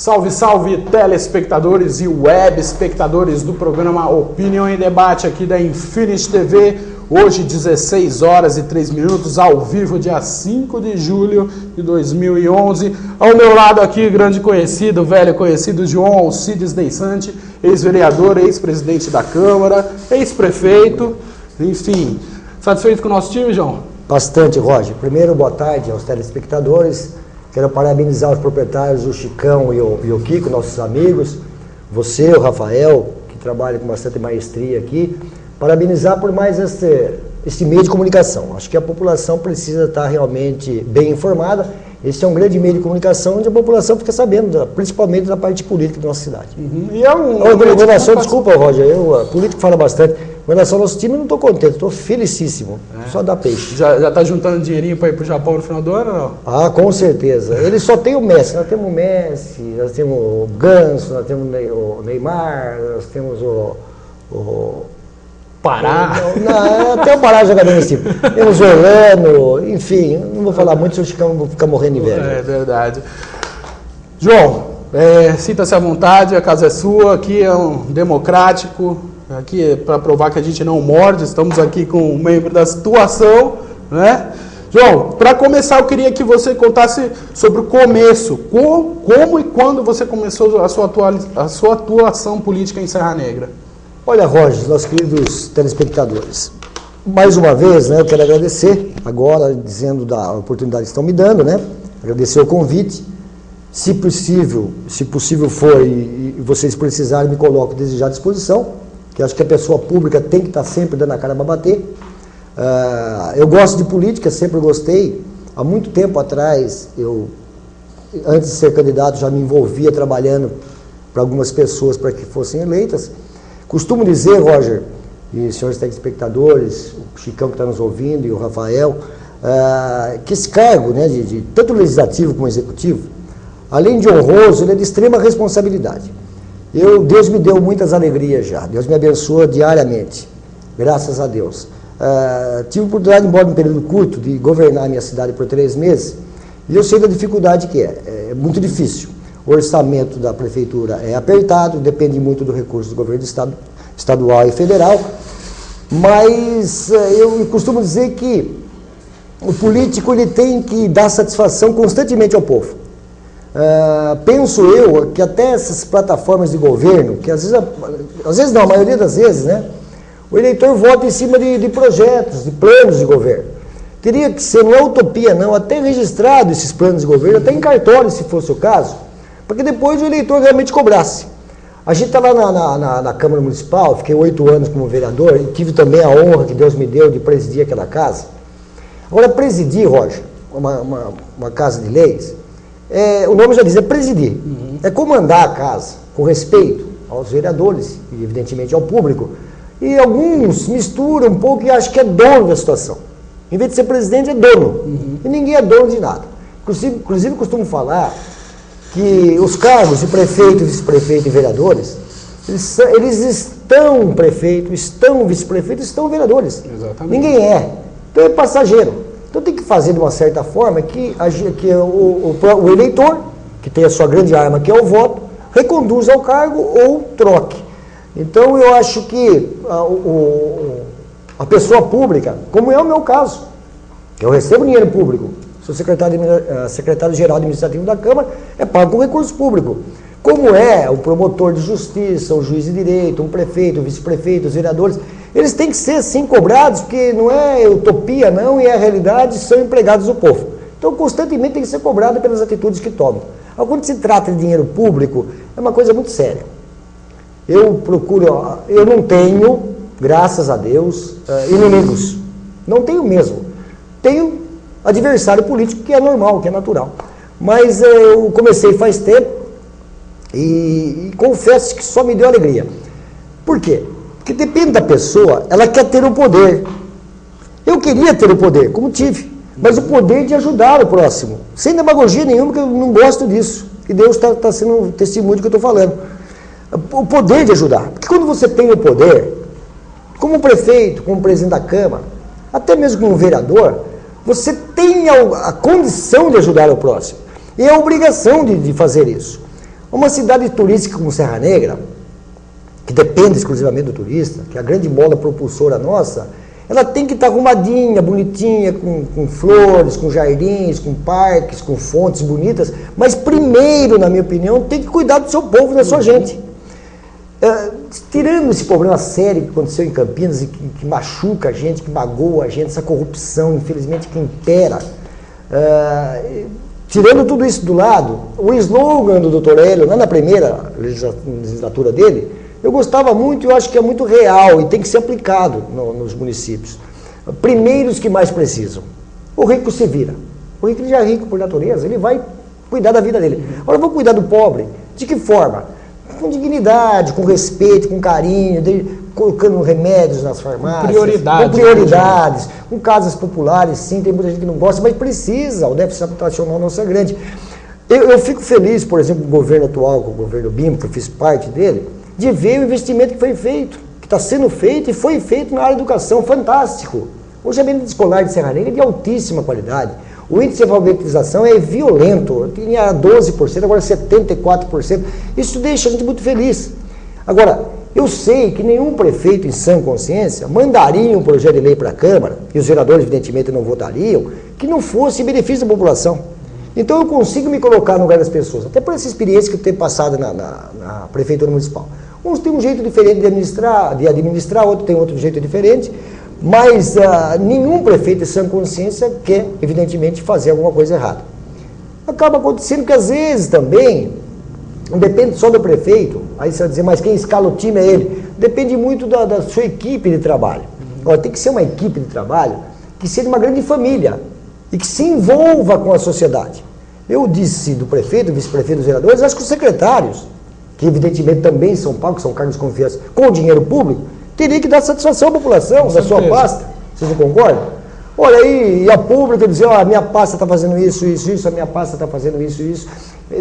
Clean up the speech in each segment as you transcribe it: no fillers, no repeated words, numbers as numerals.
Salve, salve, telespectadores e web espectadores do programa Opinião em Debate aqui da Infinity TV. Hoje, 16 horas e 3 minutos, ao vivo, dia 5 de julho de 2011. Ao meu lado aqui, grande conhecido, velho conhecido, João Alcides Deissante, ex-vereador, ex-presidente da Câmara, ex-prefeito, enfim. Satisfeito com o nosso time, João? Bastante, Roger. Primeiro, boa tarde aos telespectadores. Quero parabenizar os proprietários, o Chicão e o Kiko, nossos amigos. Você, o Rafael, que trabalha com bastante maestria aqui. Parabenizar por mais esse meio de comunicação. Acho que a população precisa estar realmente bem informada. Esse é um grande meio de comunicação onde a população fica sabendo, principalmente da parte política da nossa cidade. E é um... Em relação, desculpa, Roger, a política fala bastante. Em relação ao nosso time, eu não estou contente, estou felicíssimo. Só dá peixe. Já está juntando dinheirinho para ir para o Japão no final do ano ou não? Ah, com certeza. Ele só tem o Messi. Nós temos o Messi, nós temos o Ganso, nós temos o Neymar, nós temos o Pará. Até o Pará joga bem nesse time. Temos o Orlando, enfim, não vou falar muito, se o Chicão vou ficar morrendo de inveja. É verdade. João, sinta-se à vontade, a casa é sua, aqui é um democrático, aqui é para provar que a gente não morde, estamos aqui com um membro da situação, né? João, para começar eu queria que você contasse sobre o começo, como e quando você começou a sua atuação política em Serra Negra. Olha, Roger, nossos queridos telespectadores, mais uma vez, né, eu quero agradecer agora, dizendo da oportunidade que estão me dando, né, agradecer o convite, se possível for e vocês precisarem, me coloco desde já à disposição, que acho que a pessoa pública tem que estar sempre dando a cara para bater. Eu gosto de política, sempre gostei, há muito tempo atrás, antes de ser candidato, já me envolvia trabalhando para algumas pessoas para que fossem eleitas. Costumo dizer, Roger, e senhores telespectadores, o Chicão que está nos ouvindo e o Rafael, que esse cargo, né, de tanto legislativo como executivo, além de honroso, ele é de extrema responsabilidade. Deus me deu muitas alegrias já, Deus me abençoa diariamente, graças a Deus. Tive a oportunidade, embora num período curto, de governar a minha cidade por 3 meses, e eu sei da dificuldade que é muito difícil. O orçamento da prefeitura é apertado, depende muito do recurso do governo estadual e federal, mas eu costumo dizer que o político ele tem que dar satisfação constantemente ao povo. Penso eu que até essas plataformas de governo, que às vezes não, a maioria das vezes, né, o eleitor vota em cima de projetos, de planos de governo. Teria que ser, não é utopia não, até registrado esses planos de governo, até em cartório, se fosse o caso, para que depois o eleitor realmente cobrasse. A gente está lá na Câmara Municipal, fiquei 8 anos como vereador, e tive também a honra que Deus me deu de presidir aquela casa. Agora, presidir, Roger, uma casa de leis, o nome já diz, é presidir. É comandar a casa, com respeito aos vereadores e, evidentemente, ao público. E alguns misturam um pouco e acham que é dono da situação. Em vez de ser presidente, é dono. E ninguém é dono de nada. Inclusive costumo falar que os cargos de prefeito, vice-prefeito e vereadores, eles estão prefeito, estão vice-prefeito, estão vereadores. Exatamente. Ninguém é. Então é passageiro. Então tem que fazer de uma certa forma que o eleitor, que tem a sua grande arma, que é o voto, reconduza ao cargo ou troque. Então eu acho que a pessoa pública, como é o meu caso, eu recebo dinheiro público, sou secretário-geral administrativo da Câmara, é pago com recurso público. Como é o promotor de justiça, o juiz de direito, um prefeito, o vice-prefeito, os vereadores, eles têm que ser sim cobrados, porque não é utopia não, e é a realidade, são empregados do povo. Então constantemente tem que ser cobrado pelas atitudes que tomam. Agora, quando se trata de dinheiro público, é uma coisa muito séria. Eu não tenho, graças a Deus, inimigos. Não tenho mesmo. Tenho adversário político, que é normal, que é natural. Mas eu comecei faz tempo e confesso que só me deu alegria. Por quê? Porque depende da pessoa, ela quer ter o poder. Eu queria ter o poder, como tive, mas o poder de ajudar o próximo. Sem demagogia nenhuma, porque eu não gosto disso. E Deus está sendo um testemunho do que eu estou falando. O poder de ajudar. Porque quando você tem o poder, como prefeito, como presidente da Câmara, até mesmo como vereador, você tem a condição de ajudar o próximo. E a obrigação de fazer isso. Uma cidade turística como Serra Negra, que depende exclusivamente do turista, que é a grande mola propulsora nossa, ela tem que estar arrumadinha, bonitinha, com flores, com jardins, com parques, com fontes bonitas, mas primeiro, na minha opinião, tem que cuidar do seu povo, da sua gente. Tirando esse problema sério que aconteceu em Campinas e que machuca a gente, que magoa a gente, essa corrupção, infelizmente, que impera, tirando tudo isso do lado, o slogan do Dr. Hélio, lá na primeira legislatura dele, eu gostava muito e eu acho que é muito real e tem que ser aplicado nos municípios. Primeiro os que mais precisam. O rico se vira. O rico já é rico por natureza, ele vai cuidar da vida dele. Agora, vamos cuidar do pobre. De que forma? Com dignidade, com respeito, com carinho, colocando remédios nas farmácias. Prioridades. Com prioridades, com casas populares, sim, tem muita gente que não gosta, mas precisa, o déficit habitacional nosso é grande. Eu fico feliz, por exemplo, com o governo atual, com o governo BIM, que eu fiz parte dele, de ver o investimento que foi feito, que está sendo feito e foi feito na área da educação, fantástico. Hoje a merenda escolar de Serra Negra é de altíssima qualidade. O índice de alfabetização é violento, tinha 12%, agora 74%. Isso deixa a gente muito feliz. Agora, eu sei que nenhum prefeito em sã consciência mandaria um projeto de lei para a Câmara, e os vereadores evidentemente não votariam, que não fosse em benefício da população. Então eu consigo me colocar no lugar das pessoas, até por essa experiência que eu tenho passado na Prefeitura Municipal. Uns têm um jeito diferente de administrar, outros têm outro jeito diferente, mas nenhum prefeito em sã consciência quer, evidentemente, fazer alguma coisa errada. Acaba acontecendo que, às vezes, também, não depende só do prefeito, aí você vai dizer, mas quem escala o time é ele. Depende muito da sua equipe de trabalho. Agora, tem que ser uma equipe de trabalho que seja uma grande família e que se envolva com a sociedade. Eu disse do prefeito, do vice-prefeito, dos vereadores, acho que os secretários, que evidentemente também são pagos, são cargos de confiança, com o dinheiro público, teria que dar satisfação à população, da sua pasta. Vocês não concordam? Olha aí, e a pública dizer, a minha pasta está fazendo isso, a minha pasta está fazendo isso.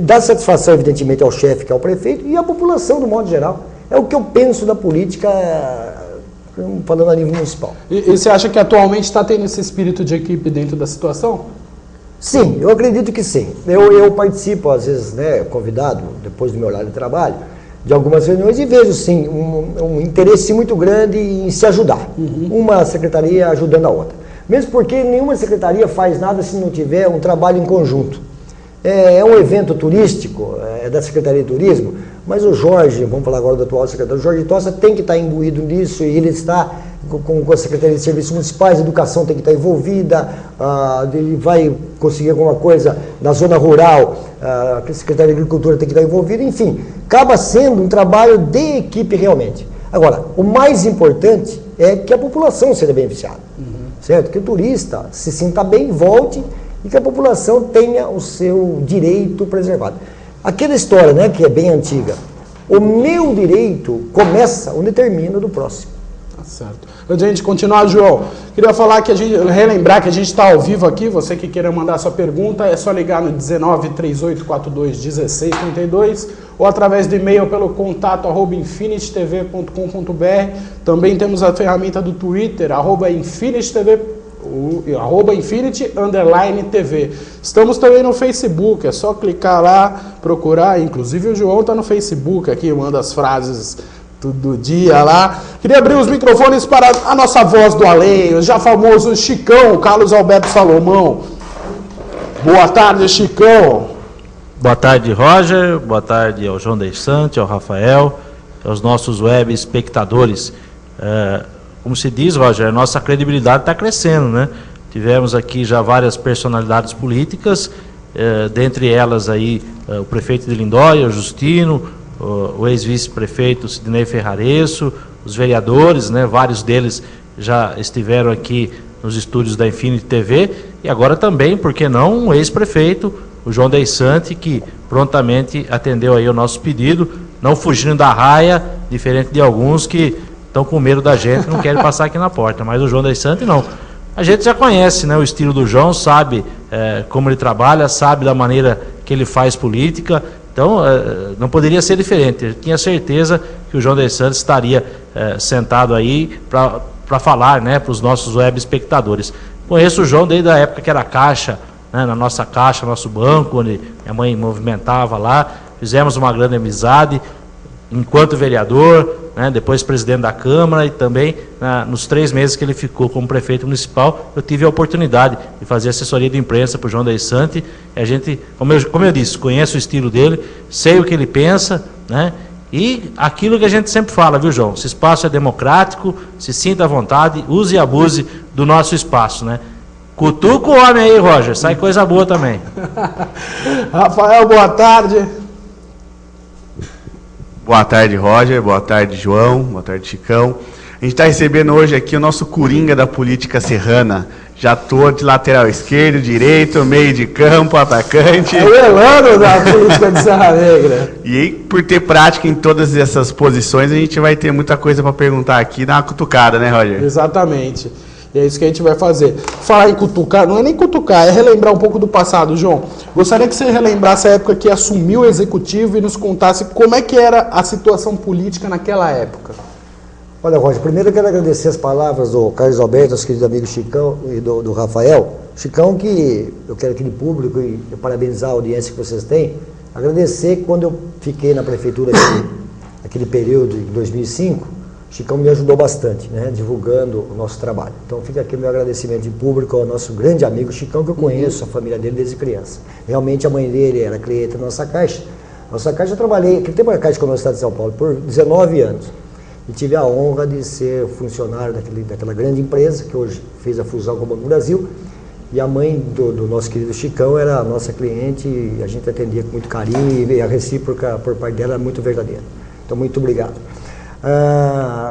Dá satisfação, evidentemente, ao chefe, que é o prefeito, e à população, do modo geral. É o que eu penso da política, falando a nível municipal. E você acha que atualmente está tendo esse espírito de equipe dentro da situação? Sim, eu acredito que sim. Eu participo, às vezes, convidado, depois do meu horário de trabalho, de algumas reuniões e vejo, sim, um interesse muito grande em se ajudar. Uma secretaria ajudando a outra. Mesmo porque nenhuma secretaria faz nada se não tiver um trabalho em conjunto. É um evento turístico, é da Secretaria de Turismo, mas o Jorge, vamos falar agora do atual secretário, o Jorge Tossa tem que estar imbuído nisso e ele está com a Secretaria de Serviços Municipais, a educação tem que estar envolvida, ele vai conseguir alguma coisa na zona rural, a Secretaria de Agricultura tem que estar envolvida, enfim, acaba sendo um trabalho de equipe realmente. Agora, o mais importante é que a população seja beneficiada, certo? Que o turista se sinta bem, volte e que a população tenha o seu direito preservado. Aquela história, que é bem antiga, o meu direito começa onde termina do próximo. Tá certo. Antes de a gente continuar, João, queria falar relembrar que a gente está ao vivo aqui, você que queira mandar sua pergunta, é só ligar no 1938421632 ou através do e-mail pelo contato@infinitytv.com.br. Também temos a ferramenta do Twitter, @infinitytv, @infinity_tv. Estamos também no Facebook, é só clicar lá, procurar, inclusive o João está no Facebook aqui, manda as frases do dia lá. Queria abrir os microfones para a nossa voz do além, o já famoso Chicão, Carlos Alberto Salomão. Boa tarde, Chicão. Boa tarde, Roger. Boa tarde ao João Deissante, ao Rafael, aos nossos web espectadores. Como se diz, Roger, a nossa credibilidade está crescendo, né? Tivemos aqui já várias personalidades políticas, dentre elas aí o prefeito de Lindóia, o Justino, o ex-vice-prefeito Sidnei Ferraresso, os vereadores, vários deles já estiveram aqui nos estúdios da Infinity TV, e agora também, por que não, um ex-prefeito, o João Deissante, que prontamente atendeu aí o nosso pedido, não fugindo da raia, diferente de alguns que estão com medo da gente, não querem passar aqui na porta, mas o João Deissante não. A gente já conhece o estilo do João, sabe como ele trabalha, sabe da maneira que ele faz política, então não poderia ser diferente. Eu tinha certeza que o João Deissante estaria sentado aí para falar para os nossos web espectadores. Conheço o João desde a época que era caixa, na nossa caixa, nosso banco, onde minha mãe movimentava lá. fizemos uma grande amizade enquanto vereador, né, depois presidente da Câmara, e também nos 3 meses que ele ficou como prefeito municipal, eu tive a oportunidade de fazer assessoria de imprensa para o João Deissante. A gente, como eu disse, conheço o estilo dele, sei o que ele pensa, né, e aquilo que a gente sempre fala, viu, João? Esse espaço é democrático, se sinta à vontade, use e abuse do nosso espaço, né? Cutuca o homem aí, Roger, sai coisa boa também. Rafael, boa tarde. Boa tarde, Roger. Boa tarde, João. Boa tarde, Chicão. A gente está recebendo hoje aqui o nosso coringa da política serrana. Já estou de lateral esquerdo, direito, meio de campo, atacante. É o Elano da política de Serra Negra. E aí, por ter prática em todas essas posições, a gente vai ter muita coisa para perguntar aqui, dar uma cutucada, né, Roger? Exatamente. E é isso que a gente vai fazer. Falar em cutucar, não é nem cutucar, é relembrar um pouco do passado, João. Gostaria que você relembrasse a época que assumiu o executivo e nos contasse como é que era a situação política naquela época. Olha, Roger, primeiro eu quero agradecer as palavras do Carlos Alberto, nosso querido amigo Chicão e do Rafael. Chicão, que eu quero aqui de público e parabenizar a audiência que vocês têm. Agradecer quando eu fiquei na prefeitura naquele período de 2005, Chicão me ajudou bastante, né, divulgando o nosso trabalho. Então fica aqui o meu agradecimento em público ao nosso grande amigo Chicão, que eu conheço, a família dele desde criança. Realmente a mãe dele era cliente da nossa Caixa. Nossa Caixa eu trabalhei, aquele tempo era Caixa Econômica do Estado de São Paulo, por 19 anos. E tive a honra de ser funcionário daquela grande empresa, que hoje fez a fusão com o Banco do Brasil. E a mãe do nosso querido Chicão era a nossa cliente e a gente atendia com muito carinho e a recíproca por parte dela era muito verdadeira. Então, muito obrigado.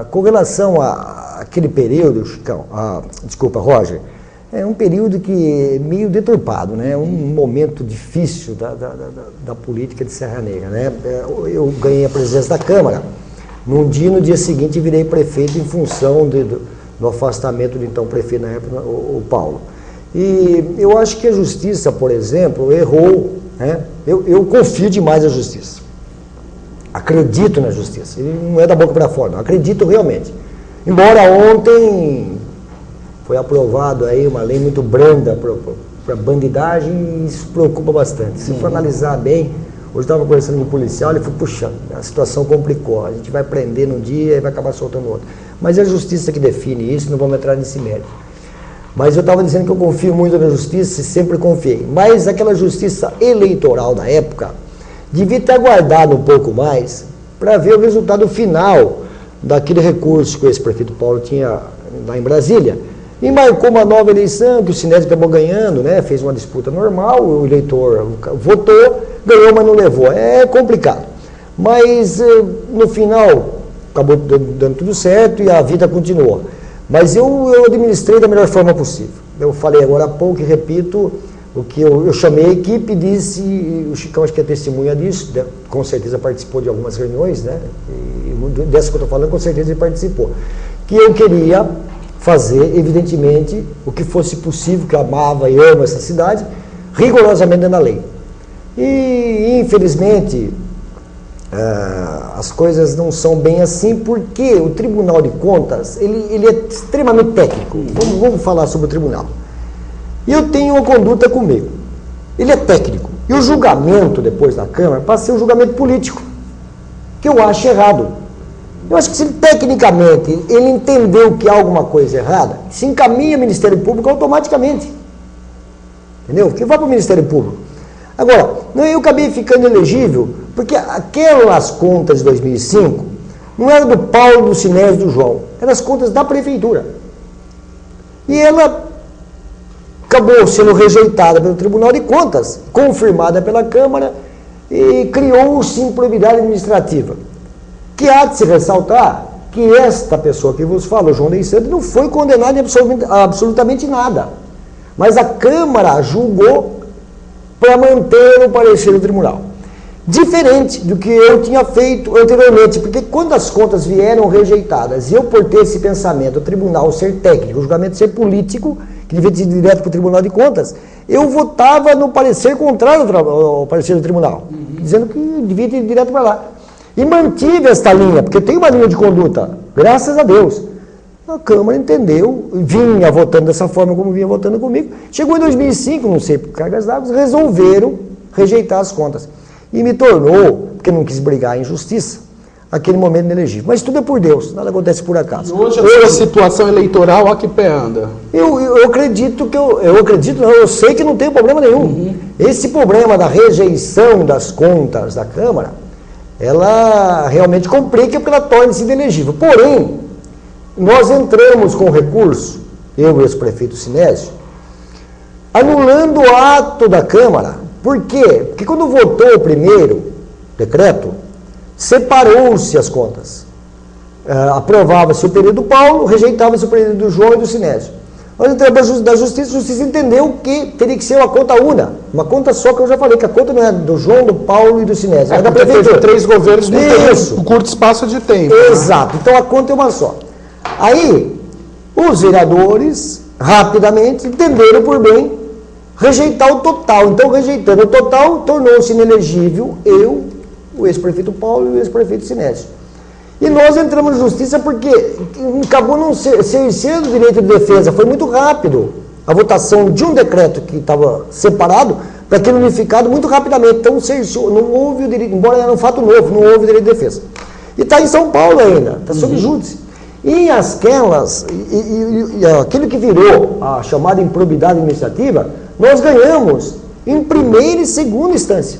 Com relação àquele período, Chicão, desculpa, Roger, é um período que é meio deturpado, né? Um momento difícil da política de Serra Negra, né? Eu ganhei a presidência da Câmara. No dia seguinte virei prefeito em função do afastamento do então prefeito na época, o Paulo. E eu acho que a justiça, por exemplo, errou, né? Eu confio demais na justiça. Acredito na justiça. Ele não é da boca para fora, não. Acredito realmente. Embora ontem foi aprovado aí uma lei muito branda para bandidagem, e isso preocupa bastante. Se for analisar bem, hoje estava conversando com um policial, ele falou, puxa, a situação complicou, a gente vai prender num dia e vai acabar soltando outro. Mas é a justiça que define isso, não vamos entrar nesse mérito. Mas eu estava dizendo que eu confio muito na justiça e sempre confiei. Mas aquela justiça eleitoral da época devia ter aguardado um pouco mais para ver o resultado final daquele recurso que o ex-prefeito Paulo tinha lá em Brasília. E marcou uma nova eleição, que o Sinésio acabou ganhando, né? Fez uma disputa normal, o eleitor votou, ganhou, mas não levou. É complicado. Mas no final acabou dando tudo certo e a vida continuou. Mas eu administrei da melhor forma possível. Eu falei agora há pouco e repito o que eu chamei a equipe e disse, o Chicão acho que é testemunha disso, com certeza participou de algumas reuniões, né? E dessa que eu estou falando, com certeza ele participou. Que eu queria fazer, evidentemente, o que fosse possível, que eu amava e amo essa cidade, rigorosamente dentro da lei. E, infelizmente, as coisas não são bem assim, porque o Tribunal de Contas, ele é extremamente técnico. Vamos falar sobre o tribunal. E eu tenho uma conduta comigo. Ele é técnico. E o julgamento, depois da Câmara, passa a ser um julgamento político, que eu acho errado. Eu acho que se tecnicamente ele entendeu que há alguma coisa errada, se encaminha ao Ministério Público automaticamente. Entendeu? Porque vai para o Ministério Público. Agora, eu acabei ficando elegível, porque aquelas contas de 2005 não eram do Paulo, do Sinésio, do João, eram as contas da Prefeitura. E ela acabou sendo rejeitada pelo Tribunal de Contas, confirmada pela Câmara, e criou-se improbidade administrativa. Que há de se ressaltar que esta pessoa que vos fala, o João Deissante, não foi condenado em absolutamente nada. Mas a Câmara julgou para manter o parecer do tribunal. Diferente do que eu tinha feito anteriormente, porque quando as contas vieram rejeitadas, e eu por ter esse pensamento, o tribunal ser técnico, o julgamento ser político, que devia ir direto para o Tribunal de Contas, eu votava no parecer contrário ao parecer do tribunal, dizendo que devia ir direto para lá. E mantive esta linha, porque tem uma linha de conduta, graças a Deus. A Câmara entendeu, vinha votando dessa forma como vinha votando comigo. Chegou em 2005, não sei por cargas d'água, resolveram rejeitar as contas. e me tornou, porque não quis brigar em justiça, aquele momento inelegível. Mas tudo é por Deus, nada acontece por acaso. Hoje a situação eleitoral, a que pé anda? Eu acredito que eu sei que não tem problema nenhum. Esse problema da rejeição das contas da Câmara, ela realmente complica porque ela torna-se inelegível. Porém, nós entramos com recurso, eu e o ex-prefeito Sinésio, anulando o ato da Câmara. Por quê? Porque quando votou o primeiro decreto, separou-se as contas. Aprovava-se o período do Paulo, rejeitava-se o período do João e do Sinésio. Nós entramos da Justiça, a Justiça entendeu que teria que ser uma conta una, uma conta só, que eu já falei, que a conta não é do João, do Paulo e do Sinésio, é da Prefeitura. 3 governos não tem um curto espaço de tempo. Exato, então a conta é uma só. Aí, os vereadores, rapidamente, entenderam por bem rejeitar o total. Então, rejeitando o total, tornou-se inelegível eu, o ex-prefeito Paulo e o ex-prefeito Sinésio. E nós entramos na justiça porque acabou não exercendo o direito de defesa. Foi muito rápido a votação de um decreto que estava separado para aquele unificado muito rapidamente. Então, não houve o direito, embora era um fato novo, não houve o direito de defesa. E está em São Paulo ainda, está sob júdice. E aquilo que virou a chamada improbidade administrativa, nós ganhamos em primeira e segunda instância.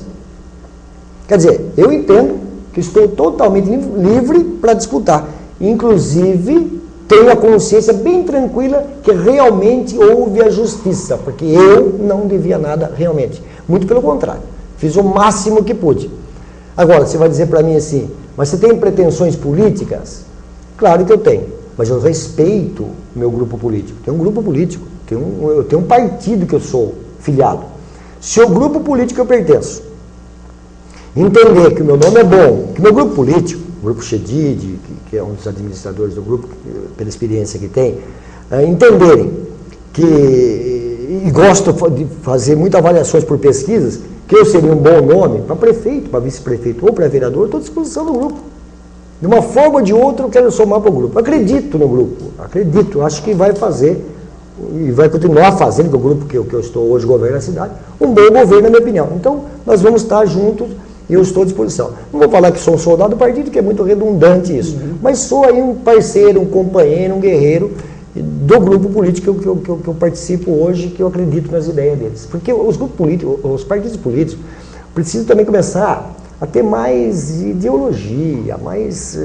Quer dizer, eu entendo que estou totalmente livre para disputar. Inclusive, tenho a consciência bem tranquila que realmente houve a justiça, porque eu não devia nada realmente. Muito pelo contrário, fiz o máximo que pude. Agora, você vai dizer para mim assim, mas você tem pretensões políticas? Claro que eu tenho, mas eu respeito o meu grupo político. Tem um grupo político, eu tenho um partido que eu sou filiado. Se o grupo político que eu pertenço entender que o meu nome é bom, que o meu grupo político, o grupo Chedid, que é um dos administradores do grupo, pela experiência que tem, entenderem que, e gosto de fazer muitas avaliações por pesquisas, que eu seria um bom nome para prefeito, para vice-prefeito ou para vereador, estou à disposição do grupo. De uma forma ou de outra, eu quero somar para o grupo. Acredito no grupo, acho que vai fazer, e vai continuar fazendo, que o grupo que eu estou hoje governa a cidade, um bom governo, na minha opinião. Então, nós vamos estar juntos e eu estou à disposição. Não vou falar que sou um soldado do partido, que é muito redundante isso, mas sou aí um parceiro, um companheiro, um guerreiro do grupo político que eu participo hoje, que eu acredito nas ideias deles. Porque os grupos políticos, os partidos políticos, precisam também começar a ter mais ideologia, mais,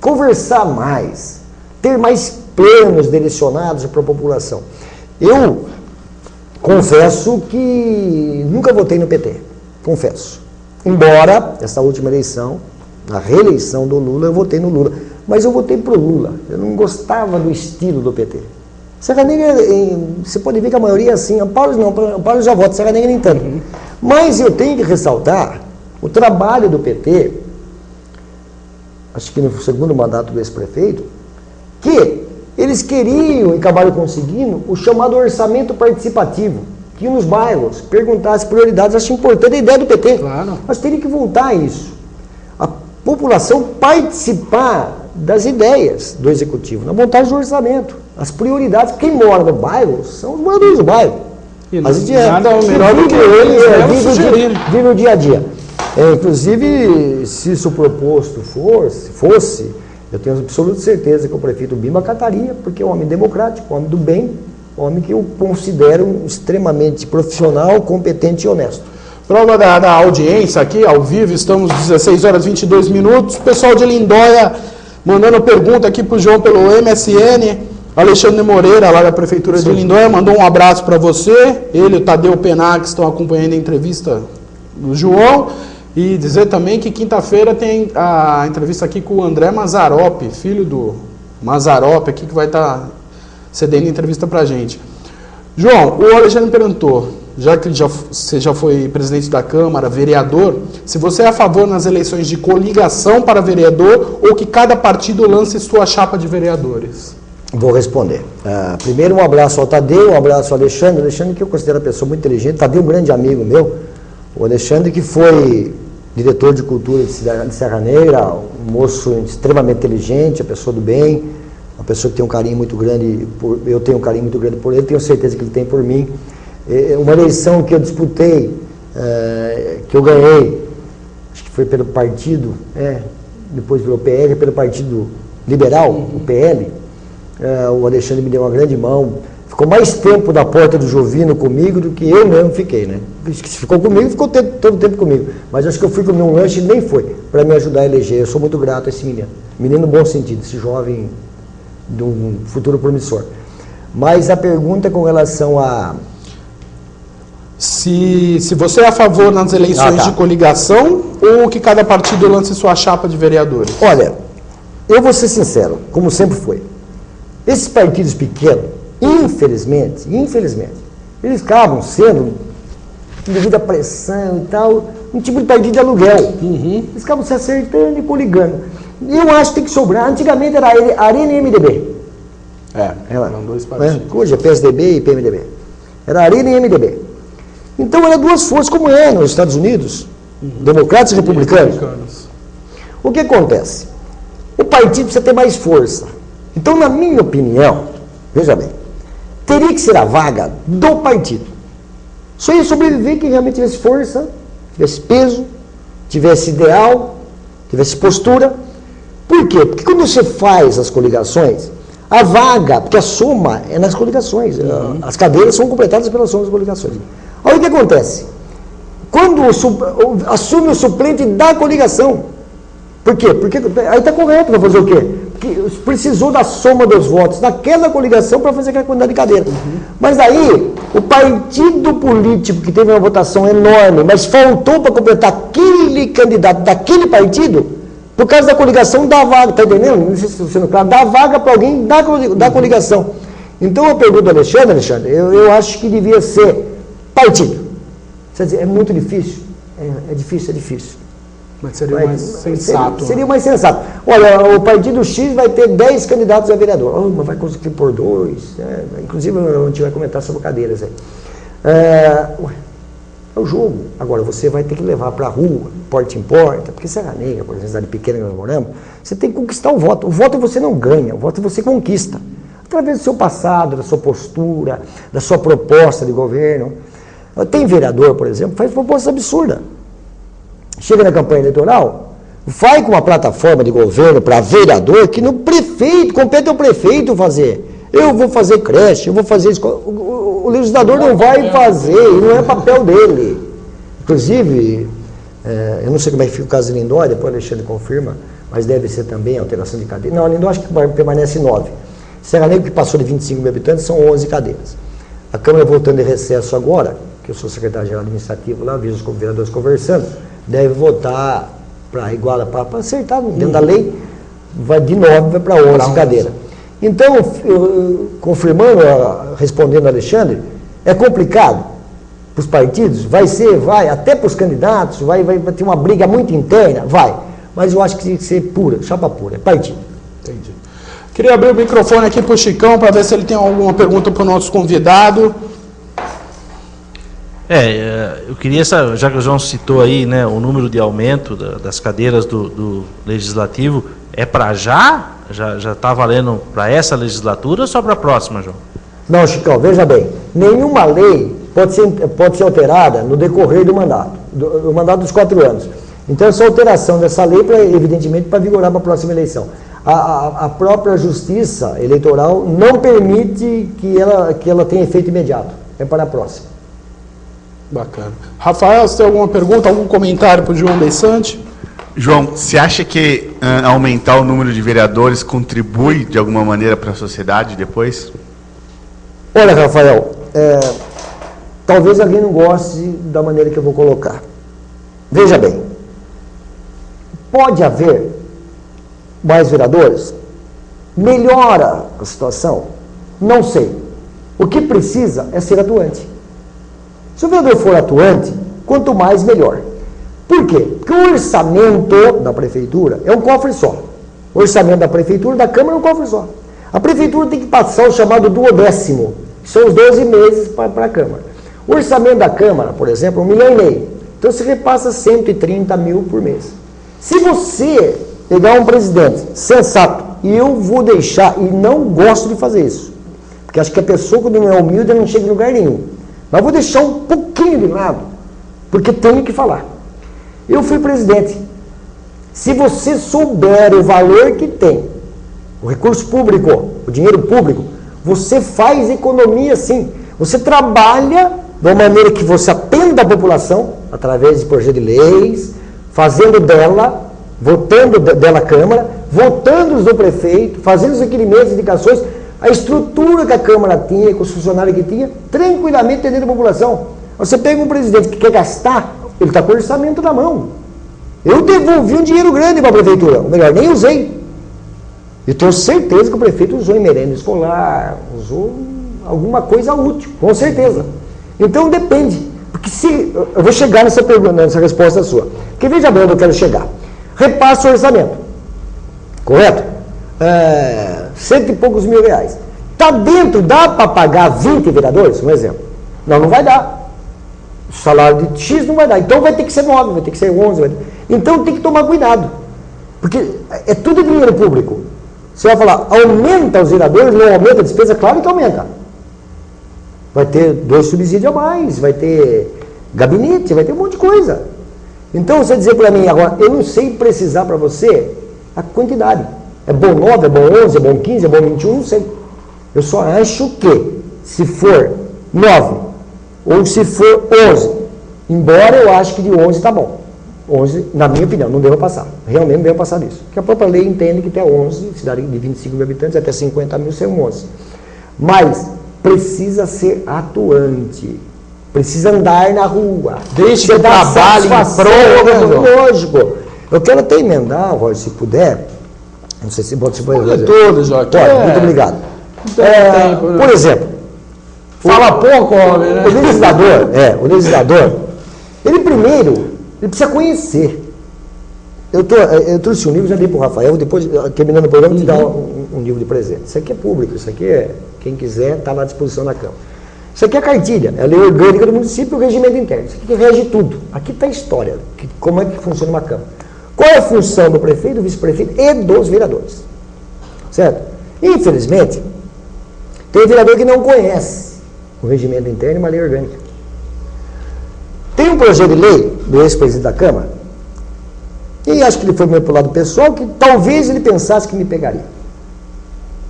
conversar mais, ter mais planos direcionados para a população. Eu confesso que nunca votei no PT, confesso. Embora, essa última eleição, a reeleição do Lula, eu votei no Lula. Mas eu votei pro Lula, eu não gostava do estilo do PT. Serra Negra, você pode ver que a maioria é assim, Amparo não, Amparo já vota, Serra Negra nem tanto. Mas eu tenho que ressaltar o trabalho do PT, acho que no segundo mandato do ex-prefeito, que eles queriam e acabaram conseguindo o chamado orçamento participativo, que nos bairros perguntasse prioridades. Acho importante a ideia do PT. Claro. Mas teria que voltar a isso. A população participar das ideias do executivo, na montagem do orçamento. As prioridades, quem mora no bairro são os moradores do bairro. E nada melhor do que eles vive o dia a dia. Inclusive, se isso proposto fosse, eu tenho absoluta certeza que o prefeito Bima acataria, porque é um homem democrático, um homem do bem, um homem que eu considero extremamente profissional, competente e honesto. Prova da audiência aqui, ao vivo, estamos 16 horas e 22 minutos. O pessoal de Lindóia mandando pergunta aqui para o João pelo MSN. Alexandre Moreira, lá da Prefeitura de Lindóia, mandou um abraço para você. Ele e o Tadeu Penac estão acompanhando a entrevista do João. E dizer também que quinta-feira tem a entrevista aqui com o André Mazzaropi, filho do Mazzaropi, aqui que vai estar cedendo entrevista para a gente. João, o Alexandre perguntou, já que você já foi presidente da Câmara, vereador, se você é a favor nas eleições de coligação para vereador ou que cada partido lance sua chapa de vereadores? Vou responder. Primeiro, um abraço ao Tadeu, um abraço ao Alexandre. O Alexandre, que eu considero uma pessoa muito inteligente. Tadeu, um grande amigo meu. O Alexandre, que foi diretor de cultura de Serra Negra, um moço extremamente inteligente, uma pessoa do bem, uma pessoa que tem um carinho muito grande, eu tenho um carinho muito grande por ele, tenho certeza que ele tem por mim. Uma eleição que eu disputei que eu ganhei, acho que foi pelo partido, depois virou PL, pelo Partido Liberal, o PL, o Alexandre me deu uma grande mão, ficou mais tempo da porta do Jovino comigo do que eu mesmo fiquei, né? Se ficou comigo, ficou todo o tempo comigo, mas acho que eu fui comer um lanche e nem foi, para me ajudar a eleger. Eu sou muito grato a esse menino no bom sentido, esse jovem de um futuro promissor. Mas a pergunta com relação a... Se você é a favor nas eleições de coligação ou que cada partido lance sua chapa de vereadores? Olha, eu vou ser sincero, como sempre foi. Esses partidos pequenos, infelizmente, eles acabam sendo, devido à pressão e tal, um tipo de partido de aluguel. Eles acabam se acertando e coligando. Eu acho que tem que sobrar. Antigamente era Arena e MDB. Eram dois partidos. Hoje é PSDB e PMDB. Era Arena e MDB. Então eram duas forças, como é nos Estados Unidos, democratas e republicanos. O que acontece? O partido precisa ter mais força. Então, na minha opinião, veja bem, teria que ser a vaga do partido. Só ia sobreviver quem realmente tivesse força, tivesse peso, tivesse ideal, tivesse postura. Por quê? Porque quando você faz as coligações, a vaga, porque a soma é nas coligações, as cadeiras são completadas pela soma das coligações. Olha o que acontece. Quando assume o suplente da coligação, por quê? Porque aí está correto para fazer o quê? Porque precisou da soma dos votos daquela coligação para fazer aquela quantidade de cadeira. Mas daí, o partido político que teve uma votação enorme, mas faltou para completar aquele candidato daquele partido, por causa da coligação, dá vaga, está entendendo? Não sei se estou sendo claro, dá vaga para alguém da coligação. Então, eu pergunto ao Alexandre, eu acho que devia ser partido. Quer dizer, é muito difícil. É difícil. Mas seria mais sensato. Seria mais sensato. Olha, o partido X vai ter 10 candidatos a vereador. Mas vai conseguir por 2. Inclusive, a gente vai comentar sobre cadeiras aí. É o jogo. Agora, você vai ter que levar para a rua, porta em porta, porque Serra Negra, por exemplo, cidade pequena que nós moramos, você tem que conquistar o voto. O voto você não ganha, o voto você conquista. Através do seu passado, da sua postura, da sua proposta de governo. Tem vereador, por exemplo, faz proposta absurda. Chega na campanha eleitoral, vai com uma plataforma de governo para vereador que no prefeito, compete ao prefeito fazer. Eu vou fazer creche, eu vou fazer escola. O legislador não vai fazer, e não é papel dele. Inclusive, eu não sei como é que fica o caso de Lindóia, depois o Alexandre confirma, mas deve ser também alteração de cadeira. Não, Lindóia acho que permanece 9. Serra Negra, que passou de 25 mil habitantes, são 11 cadeiras. A Câmara voltando de recesso agora, que eu sou secretário-geral administrativo lá, vejo os vereadores conversando, deve votar para igualar, para acertar dentro da lei, vai de 9 vai para 11 cadeiras. Então, confirmando, respondendo ao Alexandre, é complicado para os partidos, vai, até para os candidatos, vai ter uma briga muito interna, mas eu acho que tem que ser pura, chapa pura, é partido. Entendi. Queria abrir o microfone aqui para o Chicão, para ver se ele tem alguma pergunta para o nosso convidado. Eu queria, já que o João citou aí, né, o número de aumento das cadeiras do Legislativo, é para já? Já está valendo para essa legislatura ou só para a próxima, João? Não, Chicão, veja bem, nenhuma lei pode ser alterada no decorrer do mandato dos 4 anos. Então, essa alteração dessa lei, evidentemente, para vigorar para a próxima eleição. A própria Justiça Eleitoral não permite que ela tenha efeito imediato, é para a próxima. Bacana. Rafael, você tem alguma pergunta, algum comentário para o João Deissante? João, você acha que aumentar o número de vereadores contribui de alguma maneira para a sociedade depois? Olha, Rafael, talvez alguém não goste da maneira que eu vou colocar. Veja bem, pode haver mais vereadores? Melhora a situação? Não sei. O que precisa é ser atuante. Se o vereador for atuante, quanto mais, melhor. Por quê? Porque o orçamento da prefeitura é um cofre só. O orçamento da prefeitura, da Câmara, é um cofre só. A prefeitura tem que passar o chamado duodécimo, que são os 12 meses para a Câmara. O orçamento da Câmara, por exemplo, é 1,5 milhão. Então, você repassa 130 mil por mês. Se você pegar um presidente sensato, e eu vou deixar, e não gosto de fazer isso, porque acho que a pessoa, quando não é humilde, não chega em lugar nenhum. Mas vou deixar um pouquinho de lado porque tenho que falar. Eu fui presidente. Se você souber o valor que tem, o recurso público, o dinheiro público, você faz economia sim. Você trabalha de uma maneira que você atenda a população, através de projetos de leis, fazendo dela, votando dela a Câmara, votando do prefeito, fazendo os requerimentos, indicações, a estrutura que a Câmara tinha, com os funcionários que tinha, tranquilamente atendendo a população. Você pega um presidente que quer gastar, ele está com o orçamento na mão. Eu devolvi um dinheiro grande para a prefeitura, ou melhor, nem usei. Eu tenho certeza que o prefeito usou em merenda escolar, usou alguma coisa útil, com certeza. Então depende, porque se eu vou chegar nessa pergunta, nessa resposta sua. Porque veja bem onde eu quero chegar. Repassa o orçamento, correto? 100 e poucos mil reais. Está dentro, dá para pagar 20 vereadores, um exemplo? Não vai dar. O salário de X não vai dar. Então vai ter que ser 9, vai ter que ser 11. Então tem que tomar cuidado. Porque é tudo dinheiro público. Você vai falar, aumenta os vereadores, não aumenta a despesa? Claro que aumenta. Vai ter 2 subsídios a mais, vai ter gabinete, vai ter um monte de coisa. Então você dizer para mim agora, eu não sei precisar para você a quantidade. É bom 9, é bom 11, é bom 15, é bom 21, não sei. Eu só acho que se for 9 ou se for 11, embora eu acho que de 11 está bom. 11, na minha opinião, não deva passar. Realmente não deva passar disso. Porque a própria lei entende que até 11, cidade de 25 mil habitantes, até 50 mil são 11. Mas precisa ser atuante. Precisa andar na rua. Desde que trabalhe em prol, lógico. Eu quero até emendar, Roger, se puder. Não sei se pode fazer. Tudo, Joaquim. Muito obrigado. Tempo, né? Por exemplo, fala pouco, homem, né? O legislador, ele primeiro, ele precisa conhecer. Eu trouxe um livro, já dei para o Rafael, depois, terminando o programa, te dar um livro de presente. Isso aqui é público, isso aqui é, quem quiser, está à disposição da Câmara. Isso aqui é a cartilha, é a lei orgânica do município e o regimento interno. Isso aqui que rege tudo. Aqui está a história, como é que funciona uma Câmara. Qual é a função do prefeito, do vice-prefeito e dos vereadores? Certo? Infelizmente, tem vereador que não conhece o regimento interno e uma lei orgânica. Tem um projeto de lei do ex-presidente da Câmara, e acho que ele foi meio para o lado pessoal, que talvez ele pensasse que me pegaria.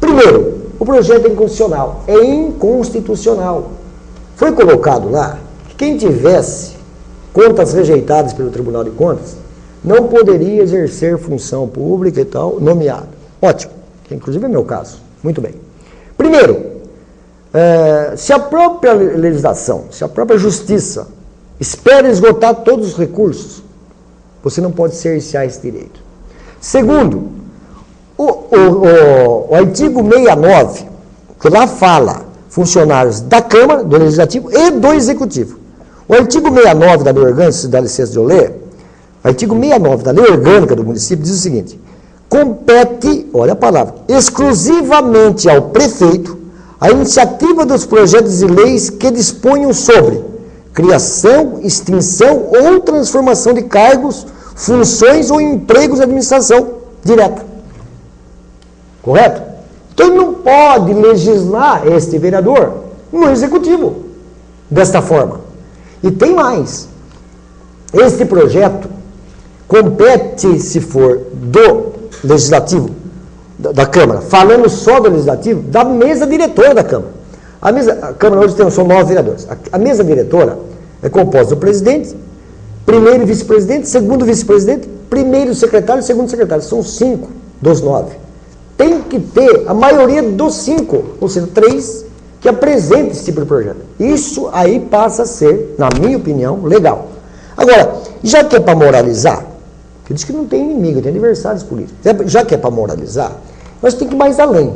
Primeiro, o projeto é inconstitucional. É inconstitucional. Foi colocado lá que quem tivesse contas rejeitadas pelo Tribunal de Contas não poderia exercer função pública e tal, nomeado. Ótimo, que inclusive é meu caso. Muito bem. Primeiro, se a própria legislação, se a própria justiça espera esgotar todos os recursos, você não pode cercear esse direito. Segundo, o artigo 69, que lá fala funcionários da Câmara, do Legislativo e do Executivo. O artigo 69 da Lei Orgânica, se dá licença de eu ler, o artigo 69 da Lei Orgânica do município diz o seguinte: compete, olha a palavra, exclusivamente ao prefeito a iniciativa dos projetos de leis que disponham sobre criação, extinção ou transformação de cargos, funções ou empregos de administração direta. Correto? Então ele não pode legislar este vereador no executivo desta forma. E tem mais. Este projeto compete, se for do legislativo, da Câmara, falando só do legislativo, da mesa diretora da Câmara. A Câmara hoje são 9 vereadores. A mesa diretora é composta do presidente, primeiro vice-presidente, segundo vice-presidente, primeiro secretário e segundo secretário. São 5 dos 9. Tem que ter a maioria dos 5, ou seja, 3, que apresentem esse tipo de projeto. Isso aí passa a ser, na minha opinião, legal. Agora, já que é para moralizar, porque diz que não tem inimigo, tem adversários políticos. Já que é para moralizar, nós temos que ir mais além.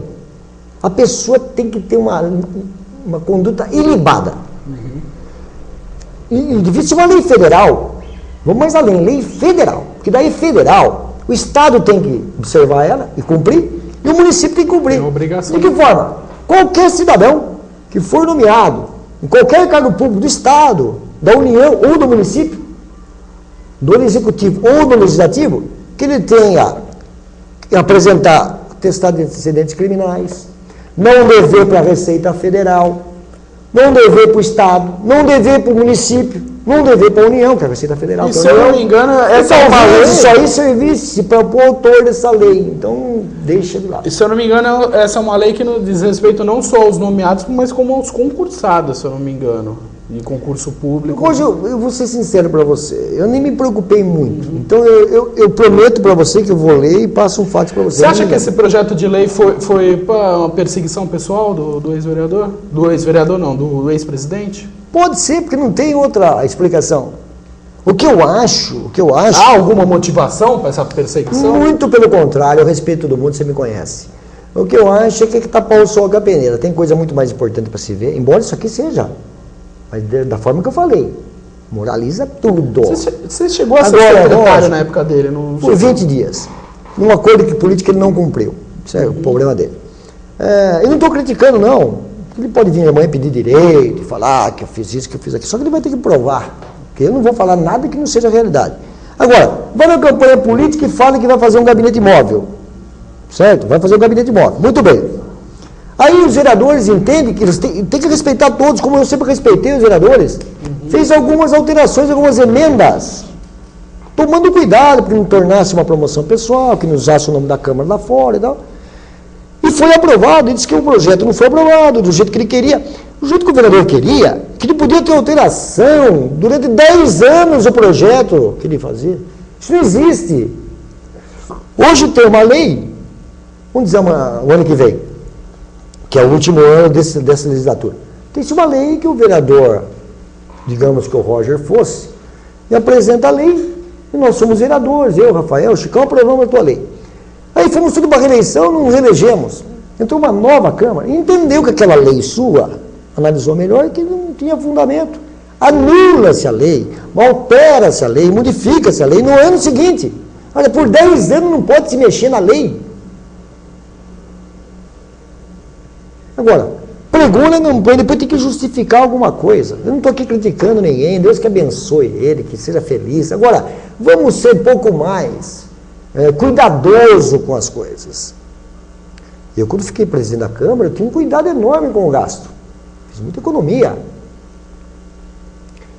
A pessoa tem que ter uma conduta ilibada. E devia ser uma lei federal. Vamos mais além, lei federal. Porque daí federal, o Estado tem que observar ela e cumprir, e o município tem que cumprir. É obrigação. De que forma? Qualquer cidadão que for nomeado em qualquer cargo público do Estado, da União ou do município, do Executivo ou do Legislativo, que ele tenha que apresentar atestado de antecedentes criminais, não dever para a Receita Federal, não dever para o Estado, não dever para o município, Num dever para a União, que é a Receita Federal. E se eu não me engano, essa é uma lei... Isso aí servisse para o autor dessa lei. Então, deixa de lado. E se eu não me engano, essa é uma lei que diz respeito não só aos nomeados, mas como aos concursados, se eu não me engano, de concurso público. Hoje, eu vou ser sincero para você, eu nem me preocupei muito. Então, eu prometo para você que eu vou ler e passo um fato para você. Você acha que esse projeto de lei foi para uma perseguição pessoal do ex-vereador? Do ex-vereador não, do ex-presidente? Pode ser, porque não tem outra explicação. O que eu acho... Há alguma motivação para essa perseguição? Muito pelo contrário, eu respeito todo mundo, você me conhece. O que eu acho é que tapar o sol com a peneira. Tem coisa muito mais importante para se ver, embora isso aqui seja. Mas da forma que eu falei. Moraliza tudo. Você chegou a ser secretário na época dele? Por 20 dias. Num acordo político que ele não cumpriu. Isso é o problema dele. Eu não estou criticando, não. Ele pode vir amanhã pedir direito e falar que eu fiz isso, que eu fiz aquilo. Só que ele vai ter que provar. Porque eu não vou falar nada que não seja realidade. Agora, vai na campanha política e fala que vai fazer um gabinete móvel. Certo? Vai fazer um gabinete móvel. Muito bem. Aí os vereadores entendem que eles têm que respeitar todos, como eu sempre respeitei os vereadores. Fez algumas alterações, algumas emendas. Tomando cuidado para não tornar-se uma promoção pessoal, que não usasse o nome da Câmara lá fora e tal. E foi aprovado, ele disse que o projeto não foi aprovado do jeito que ele queria. Do jeito que o vereador queria, que ele podia ter alteração durante 10 anos o projeto que ele fazia. Isso não existe. Hoje tem uma lei, vamos dizer o ano que vem, que é o último ano dessa legislatura. Tem-se uma lei que o vereador, digamos que o Roger fosse, e apresenta a lei, e nós somos vereadores, eu, Rafael, Chicão, aprovamos a tua lei. Aí fomos tudo para a reeleição, não reelegemos. Entrou uma nova Câmara e entendeu que aquela lei sua, analisou melhor e que não tinha fundamento. Anula-se a lei, altera-se a lei, modifica-se a lei no ano seguinte. Olha, por 10 anos não pode se mexer na lei. Agora, pregou, não põe, depois tem que justificar alguma coisa. Eu não estou aqui criticando ninguém, Deus que abençoe ele, que seja feliz. Agora, vamos ser um pouco mais cuidadoso com as coisas. Eu, quando fiquei presidente da Câmara, eu tinha um cuidado enorme com o gasto. Fiz muita economia.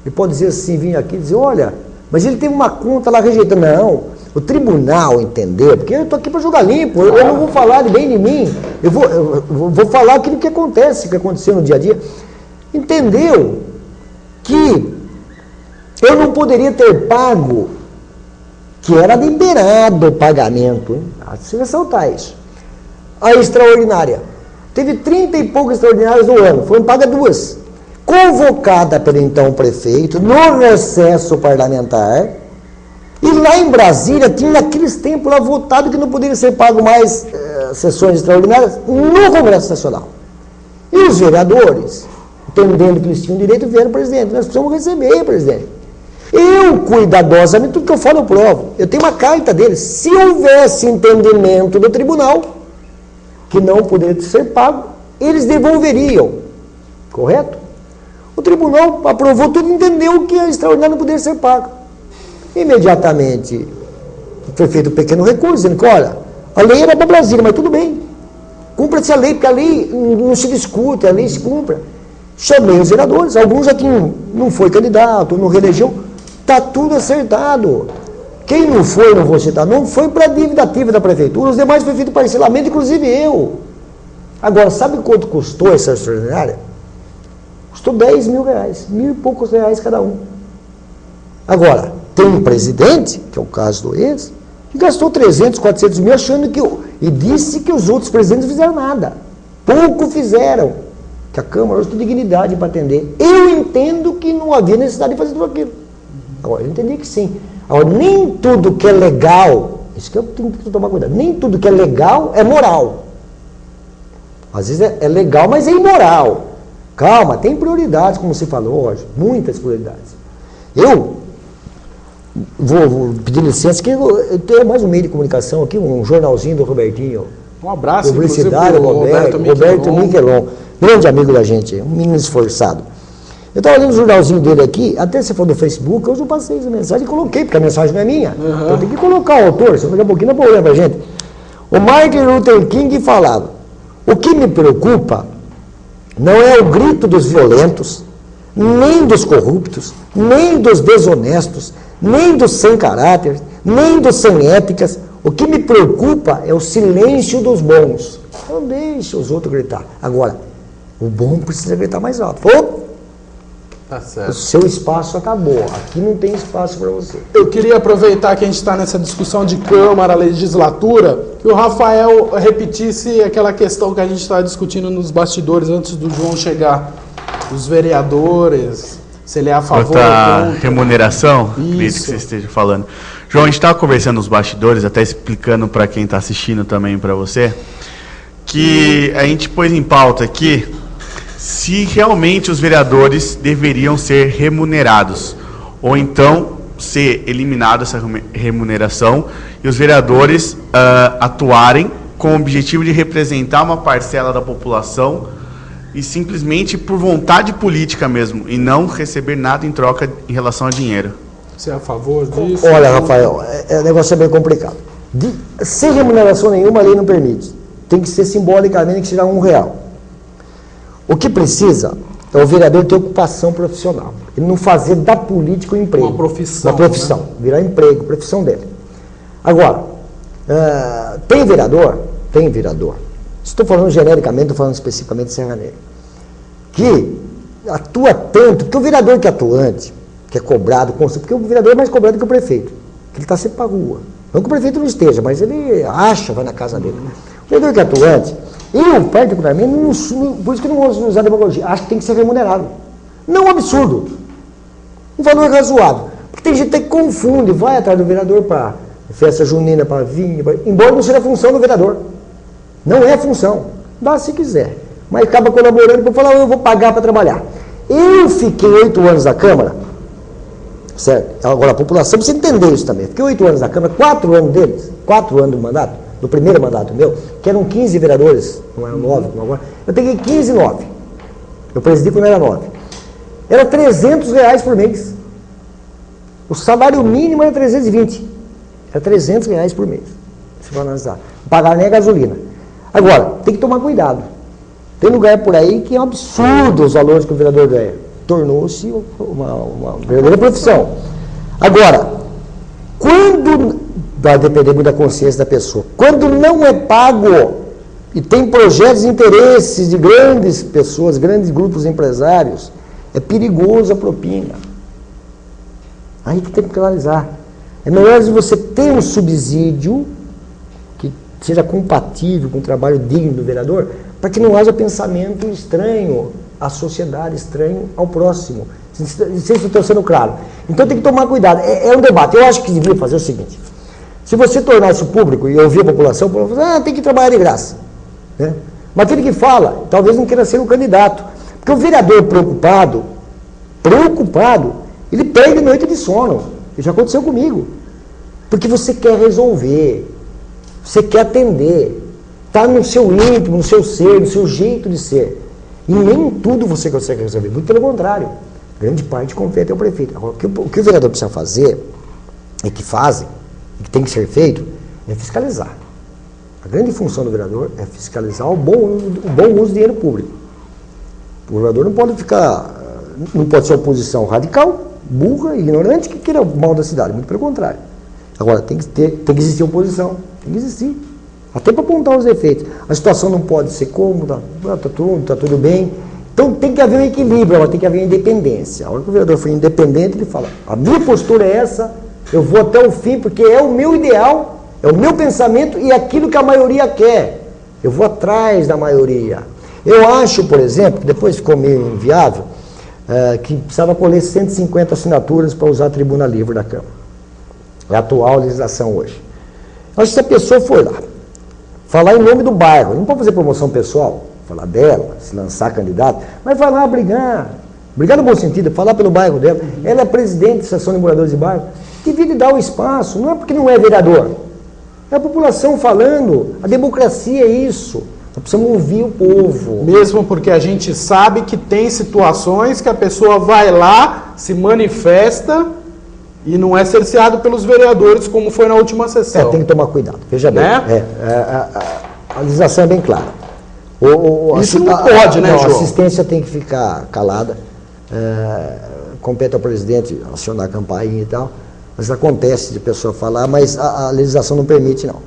Ele pode dizer assim, vir aqui e dizer, olha, mas ele teve uma conta lá rejeitando. Não, o tribunal entendeu, porque eu estou aqui para jogar limpo, eu não vou falar de bem de mim, eu vou falar aquilo que acontece, que aconteceu no dia a dia. Entendeu que eu não poderia ter pago, que era liberado o pagamento, hein? Há de se ressaltar isso. A extraordinária. Teve 30 e poucos extraordinários no ano, foram pagas 2. Convocada pelo então prefeito, no recesso parlamentar, e lá em Brasília, tinha naqueles tempos lá votado que não poderia ser pago mais sessões extraordinárias no Congresso Nacional. E os vereadores, entendendo que eles tinham direito, vieram, presidente, nós precisamos receber, presidente. Eu, cuidadosamente, tudo que eu falo eu provo. Eu tenho uma carta deles. Se houvesse entendimento do tribunal, que não poderia ser pago, eles devolveriam. Correto? O tribunal aprovou tudo e entendeu que a extraordinária não poderia ser paga. Imediatamente foi feito um pequeno recurso, dizendo que, olha, a lei era para Brasília, mas tudo bem. Cumpra-se a lei, porque a lei não se discute, a lei se cumpra. Chamei os vereadores, alguns já tinham, não foi candidato, não reelegeu, está tudo acertado. Quem não foi, não vou citar, não foi para a dívida ativa da prefeitura, os demais foi feito parcelamento, inclusive eu. Agora, sabe quanto custou essa extraordinária? Custou 10 mil reais, 1.000 e poucos reais cada um. Agora, tem um presidente, que é o caso do ex, que gastou 300, 400 mil achando que... E disse que os outros presidentes não fizeram nada. Pouco fizeram. Que a Câmara hoje tem dignidade para atender. Eu entendo que não havia necessidade de fazer tudo aquilo. Agora, eu entendi que sim. Agora, nem tudo que é legal, isso que eu tenho que tomar cuidado, nem tudo que é legal é moral. Às vezes é legal, mas é imoral. Calma, tem prioridades, como você falou hoje, muitas prioridades. Eu vou pedir licença, que eu tenho mais um meio de comunicação aqui, um jornalzinho do Robertinho. Um abraço, publicidade, Roberto Miquelon, grande amigo da gente, um menino esforçado. Eu estava lendo o jornalzinho dele aqui, até você falou do Facebook, hoje eu passei essa mensagem e coloquei, porque a mensagem não é minha. Então eu tenho que colocar o autor, senão daqui a pouquinho não é problema pra gente. O Martin Luther King falava, o que me preocupa não é o grito dos violentos, nem dos corruptos, nem dos desonestos, nem dos sem caráter, nem dos sem éticas. O que me preocupa é o silêncio dos bons. Não deixe os outros gritar. Agora, o bom precisa gritar mais alto. Tá certo. O seu espaço acabou. Aqui não tem espaço para você. Eu queria aproveitar que a gente está nessa discussão de Câmara, legislatura, que o Rafael repetisse aquela questão que a gente estava discutindo nos bastidores antes do João chegar. Os vereadores, se ele é a favor ou contra. Remuneração, acredito Isso. que você esteja falando. João, a gente estava conversando nos bastidores, até explicando para quem está assistindo também para você, que a gente pôs em pauta aqui se realmente os vereadores deveriam ser remunerados, ou então ser eliminada essa remuneração e os vereadores atuarem com o objetivo de representar uma parcela da população e simplesmente por vontade política mesmo, e não receber nada em troca em relação a dinheiro. Você é a favor disso? Olha, Rafael, o negócio é bem complicado. Sem remuneração nenhuma, a lei não permite. Tem que ser simbolicamente que seja R$1. O que precisa é o vereador ter ocupação profissional. Ele não fazer da política um emprego. Uma profissão. Uma profissão. Né? Virar emprego, profissão dele. Agora, tem vereador? Tem vereador. Estou falando genericamente, estou falando especificamente de Serra Negra. Que atua tanto, porque o vereador que é atuante, que é cobrado, porque o vereador é mais cobrado que o prefeito. Que ele está sempre para a rua. Não que o prefeito não esteja, mas ele acha, vai na casa dele. O vereador que é atuante, eu, particularmente, por isso que eu não vou usar demagogia, acho que tem que ser remunerado. Não um absurdo. Um valor razoável. Porque tem gente que confunde, vai atrás do vereador para festa junina, para vinho, embora não seja a função do vereador. Não é a função. Dá se quiser. Mas acaba colaborando para falar, eu vou pagar para trabalhar. Eu fiquei 8 anos na Câmara, certo? Agora a população precisa entender isso também. Fiquei 8 anos na Câmara, 4 anos deles, 4 anos do mandato, do primeiro mandato meu, que eram 15 vereadores, não eram 9 como agora, eu peguei 15 e 9. Eu presidi quando era 9. Era R$300 por mês. O salário mínimo era 320. Era R$300 por mês. Se for analisar. Não pagava nem a gasolina. Agora, tem que tomar cuidado. Tem lugar por aí que é um absurdo os valores que o vereador ganha. Tornou-se uma verdadeira profissão. Agora, quando, vai depender muito da consciência da pessoa, quando não é pago e tem projetos e interesses de grandes pessoas, grandes grupos empresários, é perigoso a propina. Aí que tem que analisar. É melhor você ter um subsídio que seja compatível com o trabalho digno do vereador, para que não haja pensamento estranho à sociedade, estranho ao próximo. Não sei se estou sendo claro. Então tem que tomar cuidado. É um debate. Eu acho que devia fazer o seguinte: se você tornar isso público e ouvir a população fala, tem que trabalhar de graça. Né? Mas aquele que fala, talvez não queira ser um candidato. Porque o vereador preocupado, ele perde noite de sono. Isso já aconteceu comigo. Porque você quer resolver, você quer atender, está no seu íntimo, no seu ser, no seu jeito de ser. E nem tudo você consegue resolver, muito pelo contrário. Grande parte compete ao prefeito. Agora, o que o vereador precisa fazer, e que fazem, e que tem que ser feito, é fiscalizar. A grande função do vereador é fiscalizar o bom uso do dinheiro público. O vereador não pode ser oposição radical, burra, ignorante, que queira o mal da cidade, muito pelo contrário. Agora, tem que existir oposição, tem que existir. Até para apontar os defeitos. A situação não pode ser cômoda, está tudo bem. Então tem que haver um equilíbrio, tem que haver independência. A hora que o vereador for independente, ele fala, a minha postura é essa, eu vou até o fim, porque é o meu ideal, é o meu pensamento e é aquilo que a maioria quer. Eu vou atrás da maioria. Eu acho, por exemplo, que depois ficou meio inviável, que precisava colher 150 assinaturas para usar a tribuna livre da Câmara. É a atual legislação hoje. Eu acho que se a pessoa for lá, falar em nome do bairro, não pode fazer promoção pessoal, falar dela, se lançar candidato, mas vai lá brigar no bom sentido, falar pelo bairro dela. Ela é presidente da Associação de Moradores de Bairro, devia dar o espaço, não é porque não é vereador, é a população falando, a democracia é isso. Nós precisamos ouvir o povo. Mesmo porque a gente sabe que tem situações que a pessoa vai lá, se manifesta e não é cerceado pelos vereadores, como foi na última sessão. Tem que tomar cuidado. Veja bem, né? A legislação é bem clara. Isso não pode, né, João? João? A assistência tem que ficar calada. compete ao presidente acionar a campainha e tal, mas acontece de pessoa falar, mas a legislação não permite não,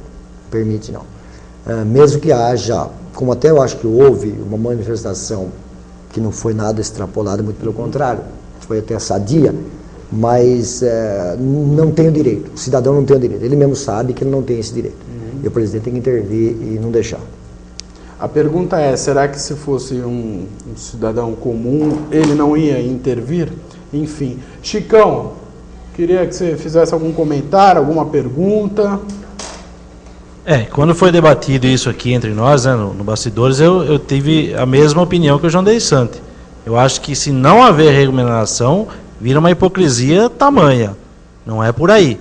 mesmo que haja, como até eu acho que houve uma manifestação que não foi nada extrapolada, muito pelo contrário, foi até sadia, mas não tem o direito, o cidadão não tem o direito, ele mesmo sabe que ele não tem esse direito, e o presidente tem que intervir e não deixar. A pergunta é, será que se fosse um cidadão comum, ele não ia intervir? Enfim. Chicão, queria que você fizesse algum comentário, alguma pergunta. Quando foi debatido isso aqui entre nós, né, no bastidores, eu tive a mesma opinião que o João Deissante. Eu acho que se não haver remuneração, vira uma hipocrisia tamanha. Não é por aí.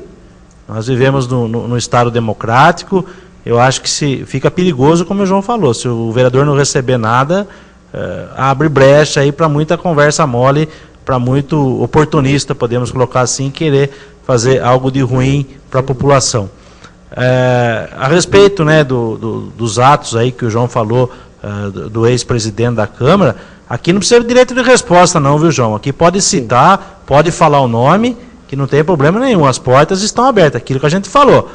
Nós vivemos no Estado democrático. Eu acho que fica perigoso, como o João falou, se o vereador não receber nada, abre brecha aí para muita conversa mole, para muito oportunista, podemos colocar assim, querer fazer algo de ruim para a população. A respeito, né, dos atos aí que o João falou, do ex-presidente da Câmara, aqui não precisa de direito de resposta não, viu, João? Aqui pode citar, pode falar o nome, que não tem problema nenhum, as portas estão abertas, aquilo que a gente falou.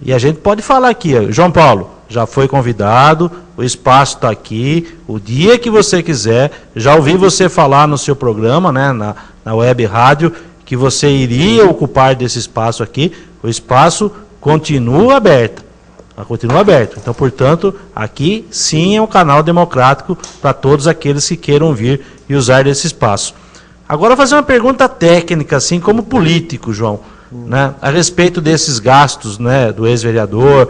E a gente pode falar aqui, João Paulo, já foi convidado, o espaço está aqui, o dia que você quiser, já ouvi você falar no seu programa, né, na web rádio, que você iria ocupar desse espaço aqui, o espaço continua aberto. Continua aberto. Então, portanto, aqui sim é um canal democrático para todos aqueles que queiram vir e usar desse espaço. Agora, vou fazer uma pergunta técnica, assim como político, João. Né, a respeito desses gastos, né, do ex-vereador,